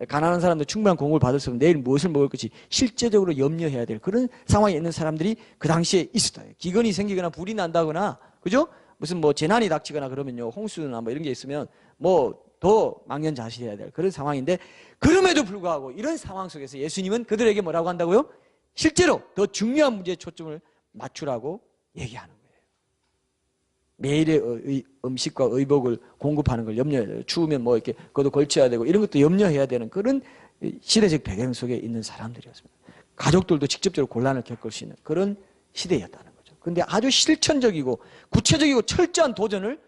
가난한 사람들 충분한 공급을 받을 수 없는 내일 무엇을 먹을 것이 실제적으로 염려해야 될 그런 상황에 있는 사람들이 그 당시에 있었다. 기근이 생기거나 불이 난다거나 그죠? 무슨 재난이 닥치거나 그러면요 홍수나 이런 게 있으면 더 망연자실해야 될 그런 상황인데 그럼에도 불구하고 이런 상황 속에서 예수님은 그들에게 뭐라고 한다고요? 실제로 더 중요한 문제에 초점을 맞추라고 얘기하는 거예요. 매일의 음식과 의복을 공급하는 걸 염려해야 돼요. 추우면 이렇게 그것도 걸쳐야 되고 이런 것도 염려해야 되는 그런 시대적 배경 속에 있는 사람들이었습니다. 가족들도 직접적으로 곤란을 겪을 수 있는 그런 시대였다는 거죠. 그런데 아주 실천적이고 구체적이고 철저한 도전을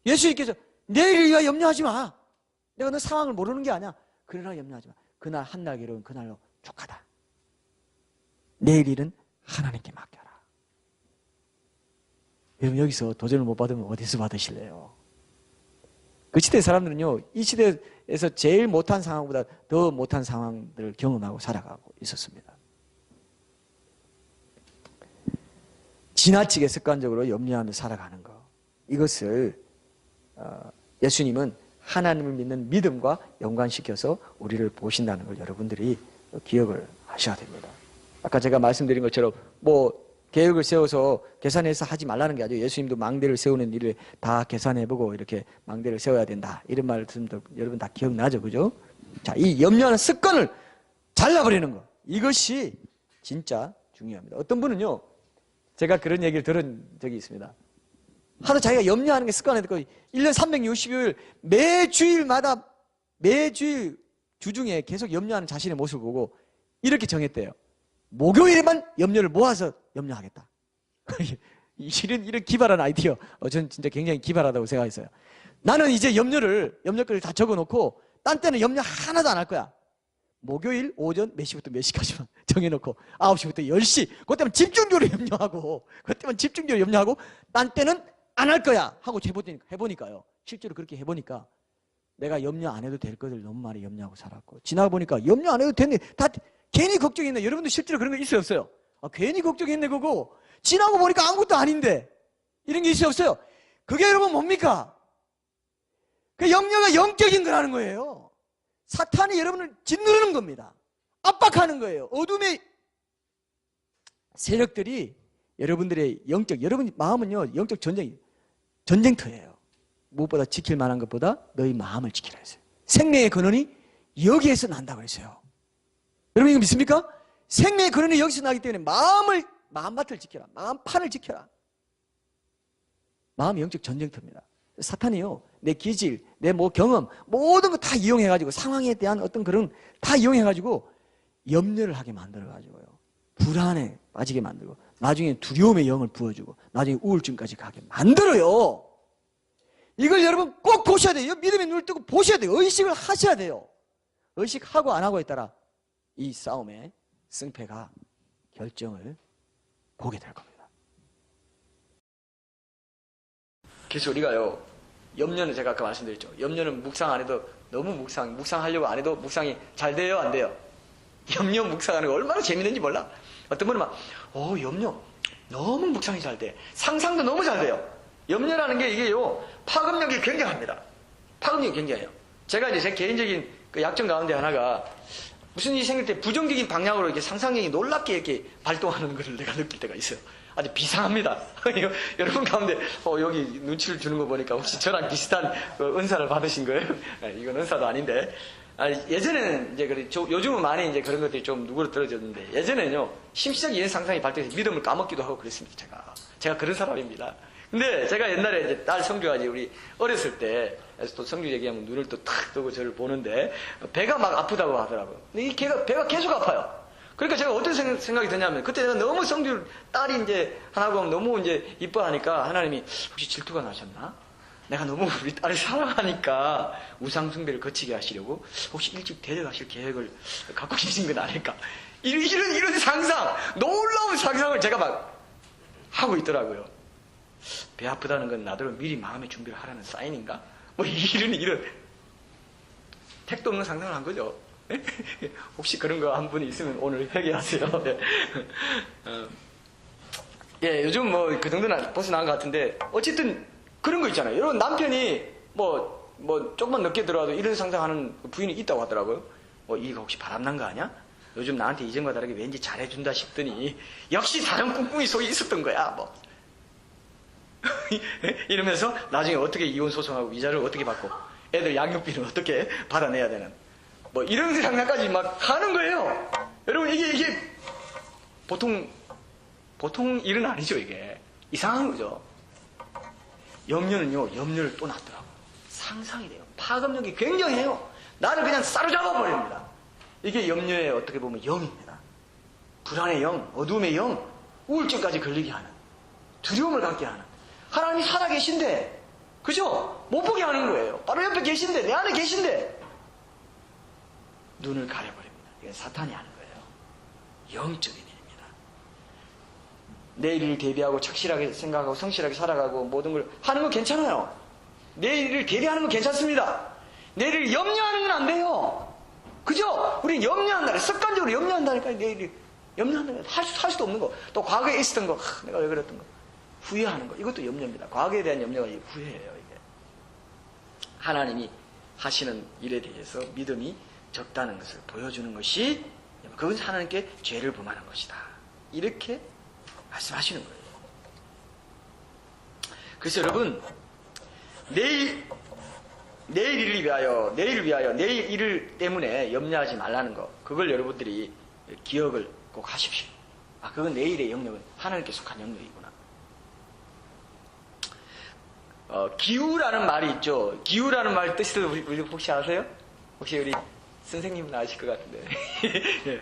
예수님께서 내일을 위하여 염려하지 마. 내가 너 상황을 모르는 게 아니야. 그러나 염려하지 마. 그날 한날 괴로운 그날로 족하다. 내일 일은 하나님께 맡겨라. 여러분 여기서 도전을 못 받으면 어디서 받으실래요? 그 시대 사람들은요 이 시대에서 제일 못한 상황보다 더 못한 상황들을 경험하고 살아가고 있었습니다. 지나치게 습관적으로 염려하며 살아가는 것, 이것을 예수님은 하나님을 믿는 믿음과 연관시켜서 우리를 보신다는 걸 여러분들이 기억을 하셔야 됩니다. 아까 제가 말씀드린 것처럼 계획을 세워서 계산해서 하지 말라는 게 아니고 예수님도 망대를 세우는 일을 다 계산해보고 이렇게 망대를 세워야 된다. 이런 말을 들으면 여러분 다 기억나죠? 그죠? 자, 이 염려하는 습관을 잘라버리는 것. 이것이 진짜 중요합니다. 어떤 분은요, 제가 그런 얘기를 들은 적이 있습니다. 하도 자기가 염려하는 게 습관이 됐고 1년 365일 매주일 주중에 계속 염려하는 자신의 모습을 보고 이렇게 정했대요. 목요일에만 염려를 모아서 염려하겠다. 이런 기발한 아이디어. 저는 진짜 굉장히 기발하다고 생각했어요. 나는 이제 염려거리를 다 적어놓고 딴 때는 염려 하나도 안 할 거야. 목요일 오전 몇 시부터 몇 시까지만 정해놓고 9시부터 10시 그때만 집중적으로 염려하고 딴 때는 안 할 거야 하고 해보니까요. 실제로 그렇게 해보니까 내가 염려 안 해도 될 것을 너무 많이 염려하고 살았고 지나가 보니까 염려 안 해도 됐네. 다 괜히 걱정했네. 여러분도 실제로 그런 거 있어요 없어요? 괜히 걱정했네 그거. 지나고 보니까 아무것도 아닌데 이런 게 있어요 없어요? 그게 여러분 뭡니까? 그 염려가 영적인 거라는 거예요. 사탄이 여러분을 짓누르는 겁니다. 압박하는 거예요. 어둠의 세력들이 여러분들의 여러분 마음은요 영적 전쟁터예요. 무엇보다 지킬 만한 것보다 너희 마음을 지키라 했어요. 생명의 근원이 여기에서 난다고 그랬어요. 여러분 이거 믿습니까? 생명의 근원이 여기서 나기 때문에 마음밭을 지켜라. 마음판을 지켜라. 마음이 영적 전쟁터입니다. 사탄이요, 내 기질, 내 경험, 모든 거 다 이용해가지고 상황에 대한 어떤 그런 다 이용해가지고 염려를 하게 만들어가지고요. 불안에 빠지게 만들고 나중에 두려움의 영을 부어주고 나중에 우울증까지 가게 만들어요. 이걸 여러분 꼭 보셔야 돼요. 믿음의 눈을 뜨고 보셔야 돼요. 의식을 하셔야 돼요. 의식하고 안 하고에 따라 이 싸움의 승패가 결정을 보게 될 겁니다. 그래서 우리가요, 염려는 제가 아까 말씀드렸죠. 염려는 묵상 안 해도 너무 묵상하려고 안 해도 묵상이 잘 돼요, 안 돼요? 염려 묵상하는 거 얼마나 재밌는지 몰라. 어떤 분은 막, 염려 너무 묵상이 잘 돼. 상상도 너무 잘 돼요. 염려라는 게 이게요, 파급력이 굉장합니다. 파급력이 굉장해요. 제가 이제 제 개인적인 그 약점 가운데 하나가 무슨 일이 생길 때 부정적인 방향으로 이렇게 상상력이 놀랍게 이렇게 발동하는 것을 내가 느낄 때가 있어요. 아주 비상합니다. 여러분 가운데 여기 눈치를 주는 거 보니까 혹시 저랑 비슷한 은사를 받으신 거예요? 이건 은사도 아닌데. 예전에는 이제 요즘은 많이 이제 그런 것들이 좀 누그러뜨려졌는데 예전에는요, 심시적 이해 상상이 발동해서 믿음을 까먹기도 하고 그랬습니다. 제가 그런 사람입니다. 근데 제가 옛날에 이제 딸 성주가 이제 우리 어렸을 때, 또 성주 얘기하면 눈을 또 탁 뜨고 저를 보는데, 배가 막 아프다고 하더라고요. 근데 이 배가 계속 아파요. 그러니까 제가 어떤 생각이 드냐면, 그때 내가 너무 성주 딸이 이제 하나고 너무 이제 이뻐하니까 하나님이 혹시 질투가 나셨나? 내가 너무 우리 딸을 사랑하니까 우상숭배를 거치게 하시려고 혹시 일찍 데려가실 계획을 갖고 계신 건 아닐까? 이런 상상, 놀라운 상상을 제가 막 하고 있더라고요. 배 아프다는 건 나더러 미리 마음의 준비를 하라는 사인인가? 이런 택도 없는 상상을 한 거죠. 혹시 그런 거 한 분이 있으면 오늘 회개하세요. 요즘 그 정도는 벗어난 것 같은데, 어쨌든 그런 거 있잖아요. 여러분, 남편이 조금만 늦게 들어와도 이런 상상하는 부인이 있다고 하더라고요. 이거 혹시 바람난 거 아니야? 요즘 나한테 이전과 다르게 왠지 잘해준다 싶더니 역시 다른 꿍꿍이 속에 있었던 거야. 이러면서 나중에 어떻게 이혼 소송하고 이자를 어떻게 받고 애들 양육비는 어떻게 받아내야 되는 이런 상상까지 막 가는 거예요. 여러분, 이게 보통 일은 아니죠. 이게 이상한 거죠. 염려는요, 염려를 또 낳더라고요. 상상이 돼요. 파급력이 굉장해요. 나를 그냥 사로잡아 버립니다. 이게 염려의 어떻게 보면 영입니다. 불안의 영, 어둠의 영, 우울증까지 걸리게 하는, 두려움을 갖게 하는. 하나님이 살아계신데, 그죠? 못 보게 하는 거예요. 바로 옆에 계신데, 내 안에 계신데 눈을 가려버립니다. 이건 사탄이 하는 거예요. 영적인 일입니다. 내일을 대비하고 착실하게 생각하고 성실하게 살아가고 모든 걸 하는 건 괜찮아요. 내일을 대비하는 건 괜찮습니다. 내일을 염려하는 건 안 돼요. 그죠? 우리는 염려한다. 습관적으로 염려한다니까. 내일을 염려한다니까. 할 수도 없는 거. 또 과거에 있었던 거, 내가 왜 그랬던 거, 후회하는 거, 이것도 염려입니다. 과거에 대한 염려가 후회예요. 이게 하나님이 하시는 일에 대해서 믿음이 적다는 것을 보여주는 것이, 그건 하나님께 죄를 범하는 것이다, 이렇게 말씀하시는 거예요. 그래서 여러분, 내일 일을 위하여, 내일 일을 때문에 염려하지 말라는 거, 그걸 여러분들이 기억을 꼭 하십시오. 그건 내일의 영역은 하나님께 속한 영역이구나. 기우라는 말이 있죠. 기우라는 말 뜻도 우리 혹시 아세요? 혹시 우리 선생님은 아실 것 같은데. 예.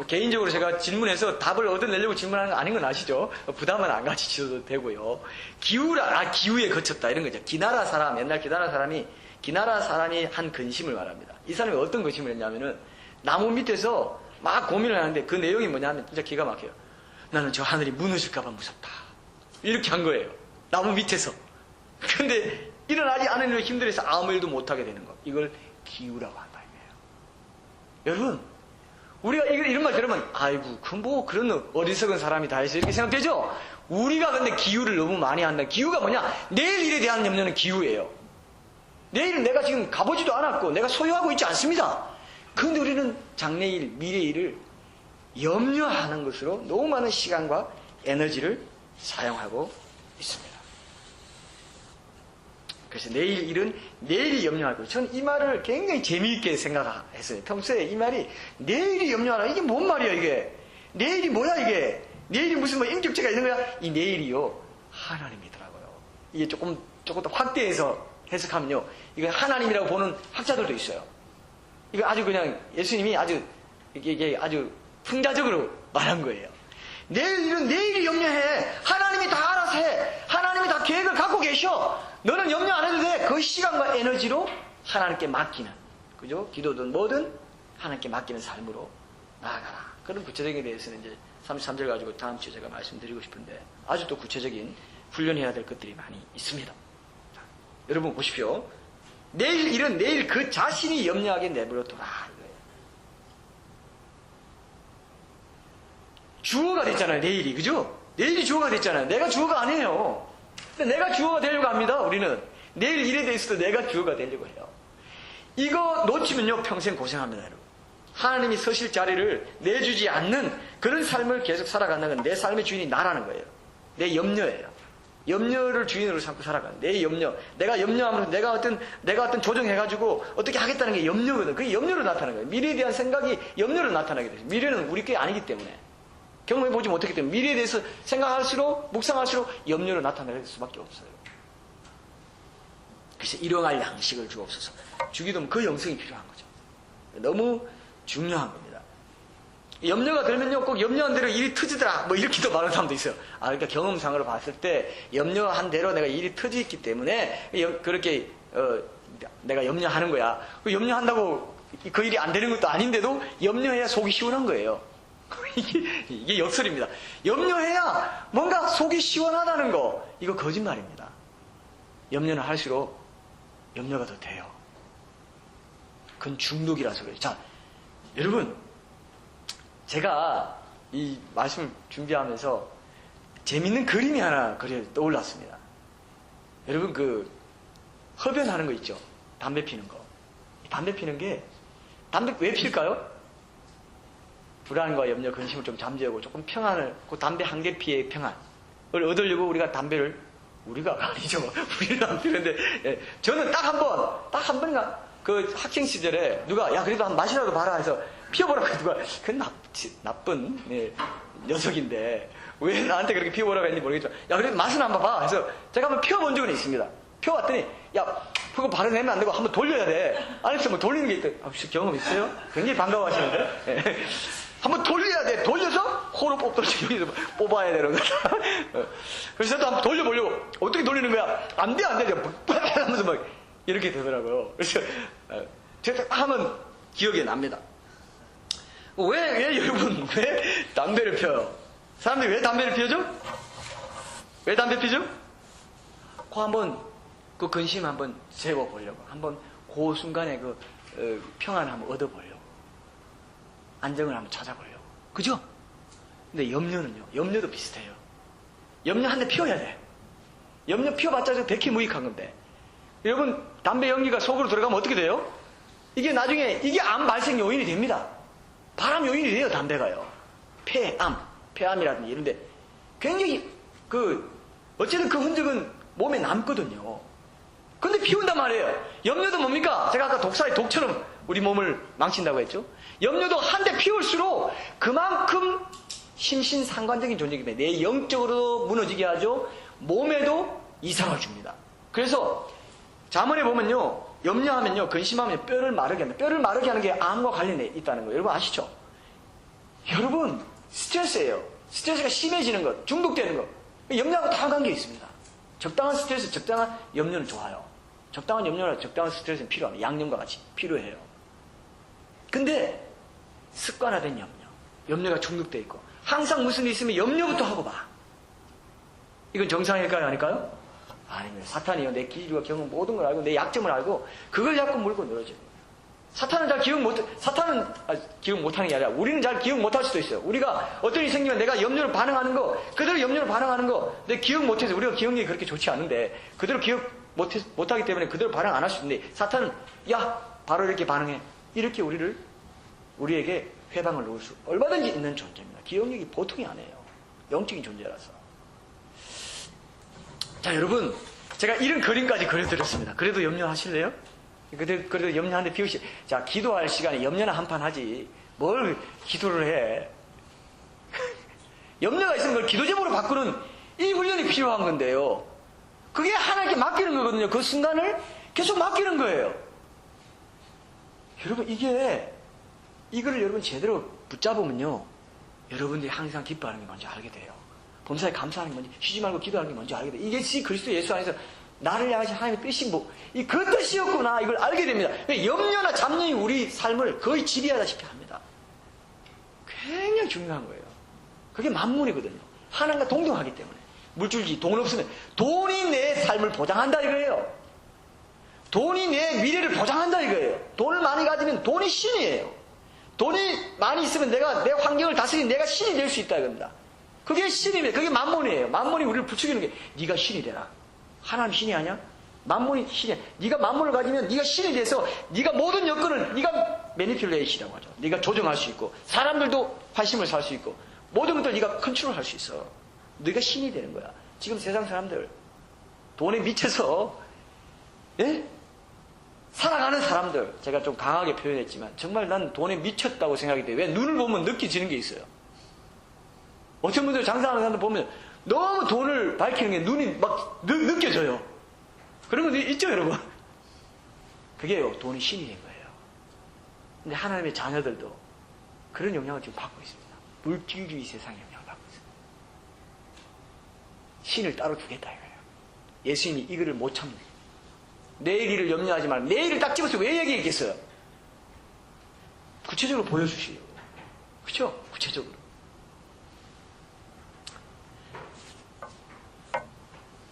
개인적으로 제가 질문해서 답을 얻어내려고 질문하는 거 아닌 건 아시죠? 부담은 안 가지셔도 되고요. 기우에 거쳤다, 이런 거죠. 옛날 기나라 사람이 한 근심을 말합니다. 이 사람이 어떤 근심을 했냐면은, 나무 밑에서 막 고민을 하는데 그 내용이 뭐냐면 진짜 기가 막혀요. 나는 저 하늘이 무너질까봐 무섭다, 이렇게 한 거예요. 나무 밑에서. 근데 일어나지 않은 일로 힘들어서 아무 일도 못하게 되는 거, 이걸 기우라고 한다, 이거예요. 여러분, 우리가 이런 말 들으면 아이고 그런 어리석은 사람이 다 해서 이렇게 생각되죠? 우리가 근데 기우를 너무 많이 한다. 기우가 뭐냐? 내일 일에 대한 염려는 기우예요. 내일은 내가 지금 가보지도 않았고 내가 소유하고 있지 않습니다. 그런데 우리는 장래일, 미래일을 염려하는 것으로 너무 많은 시간과 에너지를 사용하고 있습니다. 그래서 내일 일은 내일이 염려하고, 저는 이 말을 굉장히 재미있게 생각했어요. 평소에 이 말이 내일이 염려하라, 이게 뭔 말이야 이게. 내일이 뭐야 이게. 내일이 무슨 뭐 인격체가 있는 거야. 이 내일이요 하나님이더라고요. 이게 조금 더 확대해서 해석하면요, 이거 하나님이라고 보는 학자들도 있어요. 이거 아주 그냥 예수님이 아주 이게 아주 풍자적으로 말한 거예요. 내일 일은 내일이 염려해. 하나님이 다 알아서 해. 하나님이 다 계획을 갖고 계셔. 너는 염려 안 해도 돼. 그 시간과 에너지로 하나님께 맡기는, 그죠? 기도든 뭐든 하나님께 맡기는 삶으로 나아가라. 그런 구체적인 대해서는 이제 33절 가지고 다음 주에 제가 말씀드리고 싶은데, 아주 또 구체적인 훈련해야 될 것들이 많이 있습니다. 자, 여러분 보십시오. 내일 일은 내일 그 자신이 염려하게 내버려둬라 이거예요. 주어가 됐잖아요. 내일이, 그죠? 내일이 주어가 됐잖아요. 내가 주어가 아니에요. 근데 내가 주어가 되려고 합니다. 우리는 내일 일에 대해서도 내가 주어가 되려고 해요. 이거 놓치면요 평생 고생합니다. 여러분. 하나님이 서실 자리를 내주지 않는 그런 삶을 계속 살아가는 건 내 삶의 주인이 나라는 거예요. 내 염려예요. 염려를 주인으로 삼고 살아가는, 내 염려. 내가 염려하면서 내가 어떤 조정해가지고 어떻게 하겠다는 게 염려거든. 그게 염려로 나타나는 거예요. 미래에 대한 생각이 염려로 나타나게 돼요. 미래는 우리 게 아니기 때문에, 경험해보지 못했기 때문에 미래에 대해서 생각할수록, 묵상할수록 염려로 나타날 수밖에 없어요. 그래서 일용할 양식을 주옵소서. 주기도면 그 영성이 필요한 거죠. 너무 중요한 겁니다. 염려가 들면요, 꼭 염려한 대로 일이 터지더라, 뭐 이렇게도 말하는 사람도 있어요. 아, 그러니까 경험상으로 봤을 때 염려한 대로 내가 일이 터지기 때문에 그렇게 내가 염려하는 거야. 염려한다고 그 일이 안 되는 것도 아닌데도 염려해야 속이 시원한 거예요. 이게 역설입니다. 염려해야 뭔가 속이 시원하다는 거, 이거 거짓말입니다. 염려는 할수록 염려가 더 돼요. 그건 중독이라서 그래요. 자, 여러분, 제가 이 말씀을 준비하면서 재밌는 그림이 하나 떠올랐습니다. 여러분, 그 흡연하는 거 있죠? 담배 피는 거. 담배 피는 게, 담배 왜 필까요? 불안과 염려, 근심을 좀 잠재우고 조금 평안을, 그 담배 한 개 피의 평안을 얻으려고 우리가 담배를, 우리가 아니죠. 우리는 안 피는데, 예, 저는 딱 한 번인가, 그 학생 시절에 누가, 야, 그래도 한 맛이라도 봐라 해서 피워보라고 누가, 그 나쁜, 예, 녀석인데, 왜 나한테 그렇게 피워보라고 했는지 모르겠지만, 야, 그래도 맛은 한번 봐봐. 해서 제가 한번 피워본 적은 있습니다. 피워봤더니, 야, 그거 바로 내면 안 되고 한번 돌려야 돼. 안에서 뭐 돌리는 게 있대. 아, 혹시 경험 있어요? 굉장히 반가워하시는데? 예. 한번 돌려야 돼. 돌려서 코로 뽑듯이 여기서 뽑아야 되는 거야. 그래서 저도 한번 돌려보려고. 어떻게 돌리는 거야? 안 돼, 안 돼. 하면서 막 이렇게 되더라고요. 그래서 제가 하면 기억이 납니다. 왜 여러분, 왜 담배를 펴요? 사람들이 왜 담배를 피우죠? 왜 담배 피죠? 그 한번, 그 근심 한번 세워보려고. 한번 그 순간에 평안을 한번 얻어보려고. 안정을 한번 찾아보려고. 그죠? 근데 염려는요, 염려도 비슷해요. 염려 한 대 피워야 돼. 염려 피워봤자 백희무익한 건데. 여러분, 담배 연기가 속으로 들어가면 어떻게 돼요? 이게 나중에, 이게 암 발생 요인이 됩니다. 발암 요인이 돼요, 담배가요. 폐암이라든지 이런데. 굉장히, 어쨌든 그 흔적은 몸에 남거든요. 근데 피운단 말이에요. 염려도 뭡니까? 제가 아까 독사의 독처럼 우리 몸을 망친다고 했죠? 염려도 한 대 피울수록 그만큼 심신상관적인 존재이기 때문에 내 영적으로도 무너지게 하죠. 몸에도 이상을 줍니다. 그래서 잠언에 보면요, 염려하면요, 근심하면 뼈를 마르게 합니다. 뼈를 마르게 하는 게 암과 관련이 있다는 거예요. 여러분 아시죠? 여러분, 스트레스예요. 스트레스가 심해지는 것, 중독되는 것. 염려하고 다 관계 있습니다. 적당한 스트레스, 적당한 염려는 좋아요. 적당한 염려나 적당한 스트레스는 필요합니다. 양념과 같이 필요해요. 근데 습관화된 염려가 중독되어 있고 항상 무슨 일 있으면 염려부터 하고 봐. 이건 정상일까요? 아닐까요? 아닙니다. 사탄이요, 내 기질과 경험 모든 걸 알고 내 약점을 알고 그걸 자꾸 물고 늘어져요. 사탄은 기억 못하는 게 아니라 우리는 잘 기억 못할 수도 있어요. 우리가 어떤 일이 생기면 내가 염려를 반응하는 거, 그대로 염려를 반응하는 거, 내 기억 못해서 우리가 기억력이 그렇게 좋지 않은데 그대로 기억 못하기 때문에 그대로 반응 안 할 수 있는데 사탄은 야, 바로 이렇게 반응해. 이렇게 우리에게 회방을 놓을 수 얼마든지 있는 존재입니다. 기억력이 보통이 아니에요. 영적인 존재라서. 자, 여러분, 제가 이런 그림까지 그려드렸습니다. 그래도 염려하실래요? 그래도 염려하는데 비우시. 자, 기도할 시간에 염려나 한판 하지. 뭘 기도를 해. 염려가 있으면 그걸 기도 제목으로 바꾸는 이 훈련이 필요한 건데요. 그게 하나님께 맡기는 거거든요. 그 순간을 계속 맡기는 거예요. 여러분, 이거를 여러분 제대로 붙잡으면요. 여러분들이 항상 기뻐하는 게 뭔지 알게 돼요. 범사에 감사하는 게 뭔지, 쉬지 말고 기도하는 게 뭔지 알게 돼요. 이게 그리스도 예수 안에서 나를 향하신 하나님의 뜻이 그 뜻이었구나, 이걸 알게 됩니다. 염려나 잡념이 우리 삶을 거의 지배하다시피 합니다. 굉장히 중요한 거예요. 그게 만물이거든요. 하나님과 동등하기 때문에. 물줄기, 돈 없으면, 돈이 내 삶을 보장한다 이거예요. 돈이 내 미래를 보장한다 이거예요. 돈을 많이 가지면 돈이 신이에요. 돈이 많이 있으면 내 환경을 다스리는 내가 신이 될 수 있다 이겁니다. 그게 신입니다. 그게 만몬이에요. 만몬이 우리를 부추기는 게 네가 신이 되라. 하나님 신이 아니야? 만몬이 신이야. 네가 만몬을 가지면 네가 신이 돼서 네가 모든 여건을 네가 매니플레이션이라고 하죠. 네가 조정할 수 있고 사람들도 환심을 살 수 있고 모든 것들 네가 컨트롤할 수 있어. 네가 신이 되는 거야. 지금 세상 사람들 돈에 미쳐서 살아가는 사람들, 제가 좀 강하게 표현했지만 정말 난 돈에 미쳤다고 생각이 돼요. 왜? 눈을 보면 느껴지는 게 있어요. 어떤 분들 장사하는 사람들 보면 너무 돈을 밝히는 게 눈이 막 느껴져요. 그런 거 있죠, 여러분? 그게요, 돈이 신이 된 거예요. 근데 하나님의 자녀들도 그런 영향을 지금 받고 있습니다. 물질주의 세상의 영향을 받고 있습니다. 신을 따로 두겠다 이거예요. 예수님이 이거를 못 참는 거예요. 내일 일을 염려하지 말고 내일을 딱 집어서 왜 얘기했겠어요? 구체적으로 보여주시려고. 그렇죠? 구체적으로.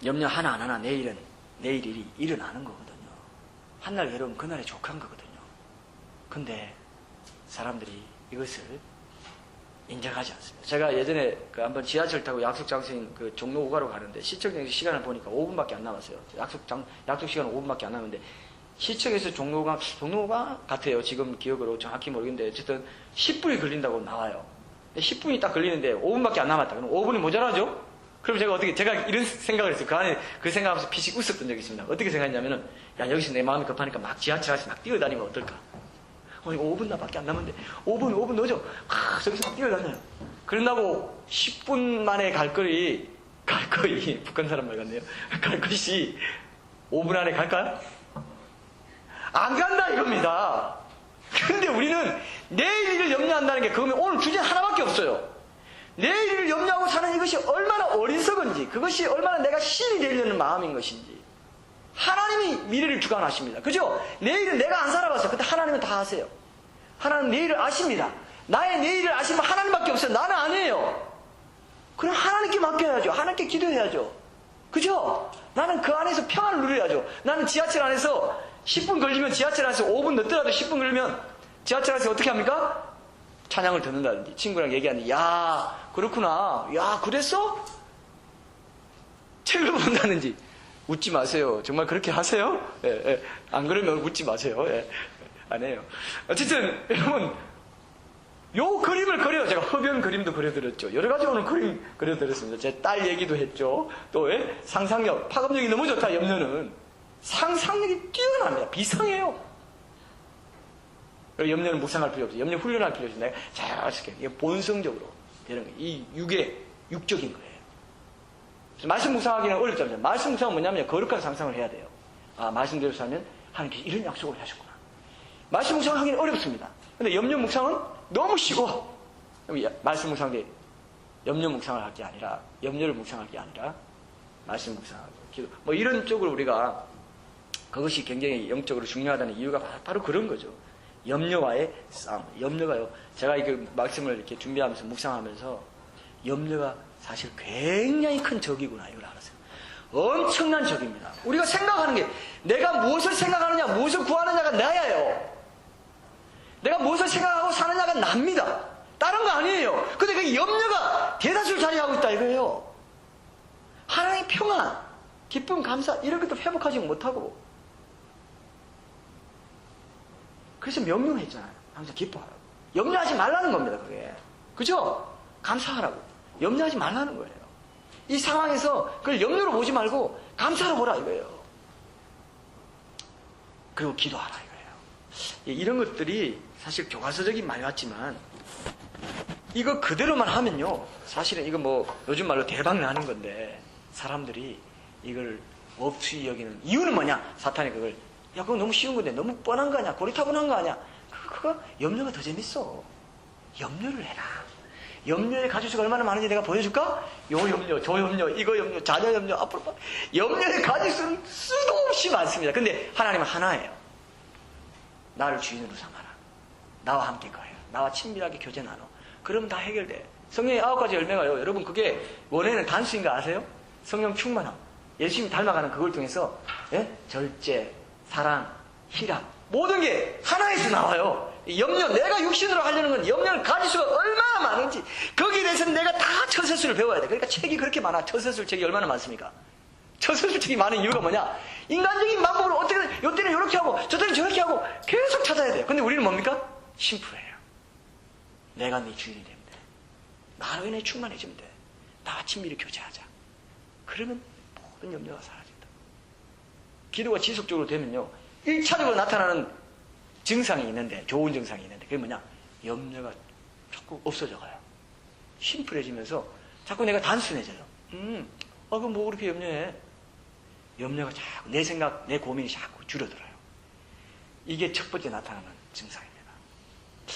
염려 하나 안 하나 내일 일이 일어나는 거거든요. 한날 외로우면 그날에 족한 거거든요. 근데 사람들이 이것을 인정하지 않습니다. 제가 예전에 한번 지하철 타고 약속 장소인 종로 5가로 가는데 시청에서 시간을 보니까 5분밖에 안 남았어요. 약속 시간은 5분밖에 안 남았는데 시청에서 종로가 같아요. 지금 기억으로 정확히 모르겠는데 어쨌든 10분이 걸린다고 나와요. 10분이 딱 걸리는데 5분밖에 안 남았다. 그럼 5분이 모자라죠? 그럼 제가 이런 생각을 했어요. 그 안에 그 생각하면서 피식 웃었던 적이 있습니다. 어떻게 생각했냐면은 야, 여기서 내 마음이 급하니까 막 지하철 안에서 막 뛰어다니면 어떨까? 이거 5분 나밖에 안 남았는데 5분 넣어줘. 저기서 막 뛰어다녀요. 그런다고 10분 만에 갈 거리 북한 사람 말 같네요. 갈 것이 5분 안에 갈까요? 안 간다 이겁니다. 근데 우리는 내일 일을 염려한다는 게 그러면 오늘 주제 하나밖에 없어요. 내일 일을 염려하고 사는 이것이 얼마나 어리석은지, 그것이 얼마나 내가 신이 되려는 마음인 것인지. 하나님이 미래를 주관하십니다. 그죠? 내일은 내가 안 살아봤어요. 근데 하나님은 다 아세요. 하나님은 내일을 아십니다. 나의 내일을 아시면 하나님밖에 없어요. 나는 아니에요. 그럼 하나님께 맡겨야죠. 하나님께 기도해야죠. 그죠? 나는 그 안에서 평안을 누려야죠. 나는 지하철 안에서 10분 걸리면 지하철 안에서 5분 늦더라도 10분 걸리면 지하철 안에서 어떻게 합니까? 찬양을 듣는다든지 친구랑 얘기하는데 야 그렇구나. 야 그랬어? 책을 본다든지. 웃지 마세요. 정말 그렇게 하세요? 예. 안 그러면 웃지 마세요. 예. 안 해요. 어쨌든 여러분 요 그림을 그려요. 제가 흡연 그림도 그려드렸죠. 여러 가지 오늘 그림 그려드렸습니다. 제 딸 얘기도 했죠. 또 상상력, 파급력이 너무 좋다. 염려는 상상력이 뛰어납니다. 비상해요. 염려는 묵상할 필요 없어요. 염려 훈련할 필요 없어요. 내가 자연스럽게 이게 본성적으로 되는 거예요. 이 육적인 거예요. 말씀 묵상하기는 어렵잖아요. 말씀 묵상은 뭐냐면 거룩한 상상을 해야 돼요. 아, 말씀대로 살면 하나님께서 이런 약속을 하셨구나. 말씀 묵상하기는 어렵습니다. 근데 염려 묵상은 너무 쉬워. 말씀 묵상에 염려 묵상을 할 게 아니라, 염려를 묵상할 게 아니라, 말씀 묵상하고, 기도. 뭐 이런 쪽으로 우리가 그것이 굉장히 영적으로 중요하다는 이유가 바로 그런 거죠. 염려와의 싸움. 염려가요. 제가 이 말씀을 이렇게 준비하면서 묵상하면서 염려가 사실 굉장히 큰 적이구나 이걸 알았어요. 엄청난 적입니다. 우리가 생각하는 게 내가 무엇을 생각하느냐 무엇을 구하느냐가 나야요. 내가 무엇을 생각하고 사느냐가 납니다. 다른 거 아니에요. 근데 그 염려가 대다수를 차지하고 있다 이거예요. 하나님의 평안, 기쁨, 감사 이런 것도 회복하지 못하고 그래서 명령했잖아요. 항상 기뻐하라고. 염려하지 말라는 겁니다. 그게. 그죠? 감사하라고. 염려하지 말라는 거예요. 이 상황에서 그걸 염려로 보지 말고 감사로 보라 이거예요. 그리고 기도하라 이거예요. 이런 것들이 사실 교과서적인 말이었지만 이거 그대로만 하면요, 사실은 이거 뭐 요즘 말로 대박 나는 건데 사람들이 이걸 없이 여기는 이유는 뭐냐? 사탄이 그걸 야 그거 너무 쉬운 건데 너무 뻔한 거 아니야? 고리타분한 거 아니야? 그거 염려가 더 재밌어. 염려를 해라. 염려의 가지수가 얼마나 많은지 내가 보여줄까? 요 염려, 저 염려, 이거 염려, 자녀 염려, 앞으로 봐. 염려의 가지수는 수도 없이 많습니다. 근데 하나님은 하나예요. 나를 주인으로 삼아라. 나와 함께 거해라. 나와 친밀하게 교제 나눠. 그럼 다 해결돼. 성령의 9가지 열매가요. 여러분 그게 원래는 단수인 거 아세요? 성령 충만함. 예수님 닮아가는 그걸 통해서 절제, 사랑, 희락 모든 게 하나에서 나와요. 염려, 내가 육신으로 하려는 건 염려는 가지수가 얼마나 많은지 거기에 대해서는 내가 다 처세술을 배워야 돼. 그러니까 책이 그렇게 많아. 처세술 책이 얼마나 많습니까? 처세술 책이 많은 이유가 뭐냐? 인간적인 방법으로 어떻게든 요때는 이렇게 하고 저때는 저렇게 하고 계속 찾아야 돼요. 근데 우리는 뭡니까? 심플해요. 내가 네 주인이 되면 돼. 나로 인해 충만해지면 돼. 나와 친밀히 교제하자. 그러면 모든 염려가 사라진다. 기도가 지속적으로 되면요, 1차적으로 나타나는 증상이 있는데, 좋은 증상이 있는데, 그게 뭐냐? 염려가 자꾸 없어져 가요. 심플해지면서 자꾸 내가 단순해져요. 그럼 뭐 그렇게 염려해? 염려가 자꾸 내 생각, 내 고민이 자꾸 줄어들어요. 이게 첫 번째 나타나는 증상입니다.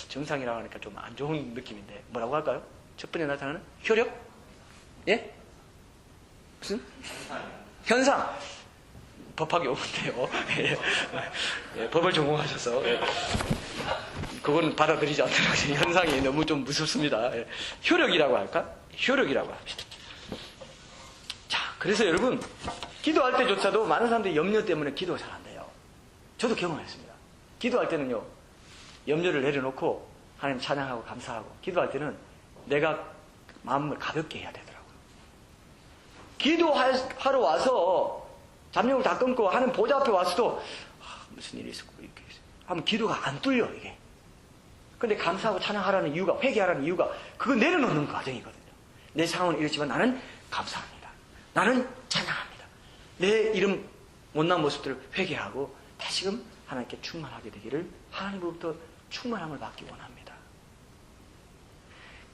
증상이라고 하니까 좀 안 좋은 느낌인데, 뭐라고 할까요? 첫 번째 나타나는 효력? 예? 무슨? 현상. 법학이 오는데요. 예, 법을 전공하셔서 그건 받아들이지 않도록 현상이 너무 좀 무섭습니다. 예. 효력이라고 할까? 효력이라고 합시다. 자, 그래서 여러분 기도할 때조차도 많은 사람들이 염려 때문에 기도가 잘 안 돼요. 저도 경험했습니다. 기도할 때는요, 염려를 내려놓고 하나님 찬양하고 감사하고 기도할 때는 내가 마음을 가볍게 해야 되더라고요. 기도하러 와서 잠룡을 다 끊고 하는 보좌 앞에 와서도 무슨 일이 있었고 이렇게 하면 기도가 안 뚫려 이게. 근데 감사하고 찬양하라는 이유가, 회개하라는 이유가 그거 내려놓는 과정이거든요. 내 상황은 이렇지만 나는 감사합니다. 나는 찬양합니다. 내 이름 못난 모습들을 회개하고 다시금 하나님께 충만하게 되기를 하나님으로부터 충만함을 받기 원합니다.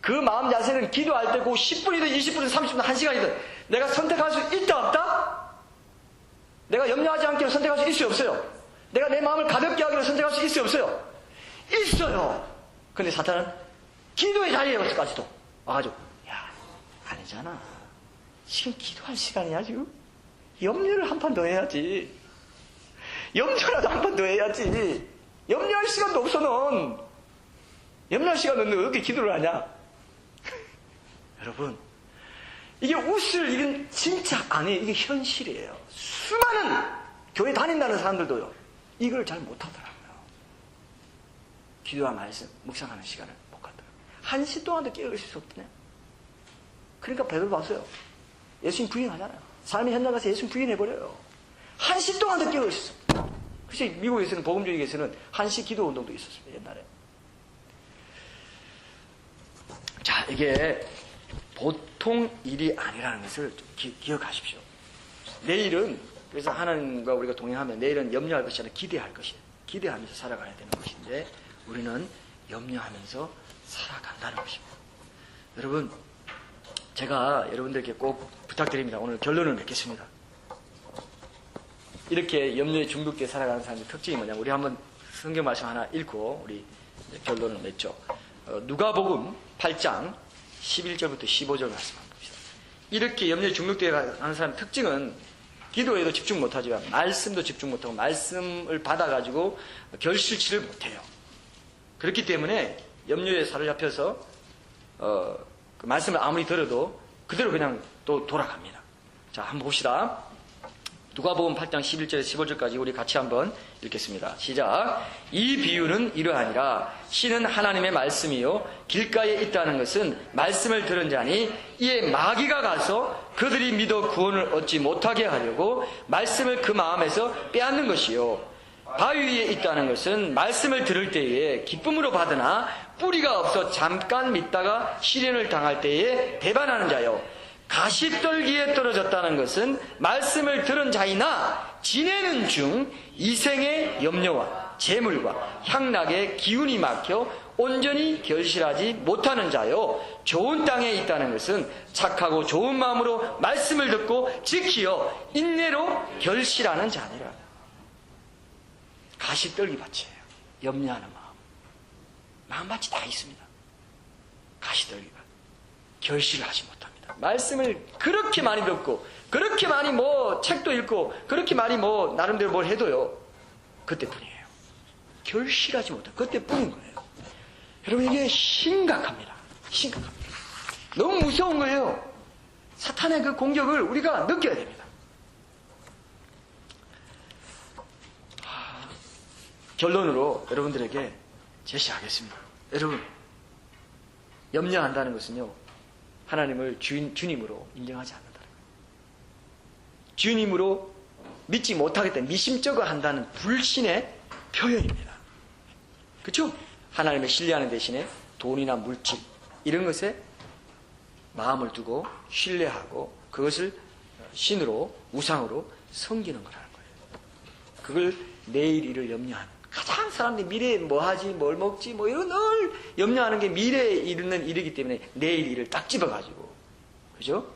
그 마음 자세는 기도할 때고 10분이든 20분이든 30분이든 1시간이든 내가 선택할 수 있다 없다? 내가 염려하지 않기로 선택할 수 있어요 없어요? 내가 내 마음을 가볍게 하기로 선택할 수 있어요 없어요? 있어요. 근데 사탄은 기도의 자리에 와서까지도 와가지고 야 아니잖아, 지금 기도할 시간이야. 지금 염려를 한 판 더 해야지. 염려라도 한 판 더 해야지. 염려할 시간도 없어. 넌 염려할 시간 없는데 왜 이렇게 기도를 하냐? 여러분, 이게 웃을 일은 진짜 아니에요. 이게 현실이에요. 수많은 교회 다닌다는 사람들도요, 이걸 잘 못하더라고요. 기도와 말씀, 묵상하는 시간을 못 갖더라고요. 1시 동안도 깨어있을 수 없더냐. 그러니까 베드로 봤어요. 예수님 부인하잖아요. 삶의 현장 가서 예수님 부인해버려요. 1시 동안도 깨어있을 수 없다. 그래서 미국에서는, 복음주의에서는 1시 기도 운동도 있었습니다. 옛날에. 자, 이게 보통 일이 아니라는 것을 좀 기억하십시오. 내일은, 그래서 하나님과 우리가 동행하면 내일은 염려할 것이 아니라 기대할 것이에요. 기대하면서 살아가야 되는 것인데 우리는 염려하면서 살아간다는 것입니다. 여러분, 제가 여러분들께 꼭 부탁드립니다. 오늘 결론을 맺겠습니다. 이렇게 염려에 중독돼 살아가는 사람의 특징이 뭐냐? 우리 한번 성경 말씀 하나 읽고 우리 결론을 맺죠. 누가복음 8장 11절부터 15절 말씀 한번 봅시다. 이렇게 염려에 중독돼 가는 사람의 특징은 기도에도 집중 못하지만 말씀도 집중 못하고 말씀을 받아가지고 결실치를 못해요. 그렇기 때문에 염려에 사로잡혀서 그 말씀을 아무리 들어도 그대로 그냥 또 돌아갑니다. 자, 한번 봅시다. 누가복음 8장 11절에서 15절까지 우리 같이 한번 읽겠습니다. 시작. 이 비유는 이러하니라. 신은 하나님의 말씀이요 길가에 있다는 것은 말씀을 들은 자니 이에 마귀가 가서 그들이 믿어 구원을 얻지 못하게 하려고 말씀을 그 마음에서 빼앗는 것이요 바위 위에 있다는 것은 말씀을 들을 때에 기쁨으로 받으나 뿌리가 없어 잠깐 믿다가 시련을 당할 때에 배반하는 자요 가시떨기에 떨어졌다는 것은 말씀을 들은 자이나 지내는 중 이생의 염려와 재물과 향락의 기운이 막혀 온전히 결실하지 못하는 자요, 좋은 땅에 있다는 것은 착하고 좋은 마음으로 말씀을 듣고 지키어 인내로 결실하는 자니라. 가시떨기 밭이에요. 염려하는 마음밭이 다 있습니다. 가시떨기 밭. 결실을 하지 못합니다. 말씀을 그렇게 많이 듣고 그렇게 많이 책도 읽고 그렇게 많이 나름대로 뭘 해도요, 그때뿐이에요. 결실하지 못해요. 그때뿐인 거예요. 여러분, 이게 심각합니다. 심각합니다. 너무 무서운 거예요. 사탄의 그 공격을 우리가 느껴야 됩니다. 결론으로 여러분들에게 제시하겠습니다. 여러분, 염려한다는 것은요, 하나님을 주님으로 인정하지 않는다는 거예요. 주님으로 믿지 못하기 때문에 미심쩍어 한다는 불신의 표현입니다. 그렇죠? 하나님을 신뢰하는 대신에 돈이나 물질 이런 것에 마음을 두고 신뢰하고 그것을 신으로, 우상으로 섬기는 거라는 거예요. 그걸 내일 일을 염려하는, 가장 사람들이 미래에 뭐 하지, 뭘 먹지, 이런 늘 염려하는 게 미래에 이르는 일이기 때문에 내일 일을 딱 집어가지고, 그죠?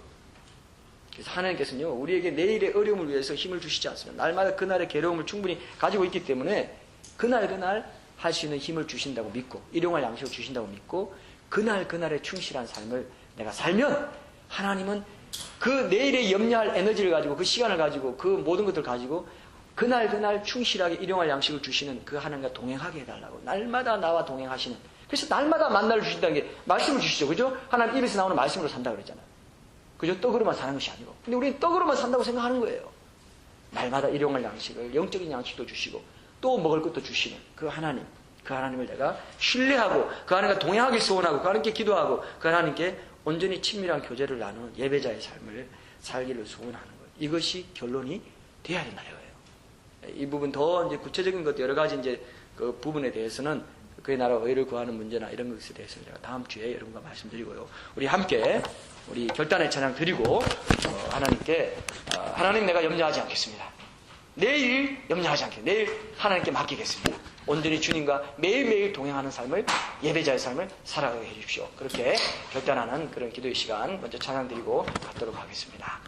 그래서 하나님께서는요, 우리에게 내일의 어려움을 위해서 힘을 주시지 않습니다. 날마다 그날의 괴로움을 충분히 가지고 있기 때문에 그날 할 수 있는 힘을 주신다고 믿고, 일용할 양식을 주신다고 믿고, 그날에 충실한 삶을 내가 살면 하나님은 그 내일에 염려할 에너지를 가지고, 그 시간을 가지고, 그 모든 것들을 가지고 그날 충실하게 일용할 양식을 주시는 그 하나님과 동행하게 해달라고, 날마다 나와 동행하시는, 그래서 날마다 만나를 주신다는 게 말씀을 주시죠. 그죠? 하나님 입에서 나오는 말씀으로 산다고 그랬잖아요. 그죠? 떡으로만 사는 것이 아니고. 근데 우리는 떡으로만 산다고 생각하는 거예요. 날마다 일용할 양식을, 영적인 양식도 주시고 또 먹을 것도 주시는 그 하나님을 내가 신뢰하고 그 하나님과 동행하기 소원하고 그 하나님께 기도하고 그 하나님께 온전히 친밀한 교제를 나누는 예배자의 삶을 살기를 소원하는 거예요. 이것이 결론이 돼야 된다 이거예요. 이 부분 더 이제 구체적인 것 여러 가지 이제 그 부분에 대해서는 그의 나라 의를 구하는 문제나 이런 것에 대해서는 제가 다음 주에 여러분과 말씀드리고요. 우리 함께 우리 결단의 찬양 드리고 하나님께 하나님, 내가 염려하지 않겠습니다. 내일 염려하지 않겠습니다. 내일 하나님께 맡기겠습니다. 온전히 주님과 매일매일 동행하는 삶을, 예배자의 삶을 살아가게 해주십시오. 그렇게 결단하는 그런 기도의 시간 먼저 찬양 드리고 갖도록 하겠습니다.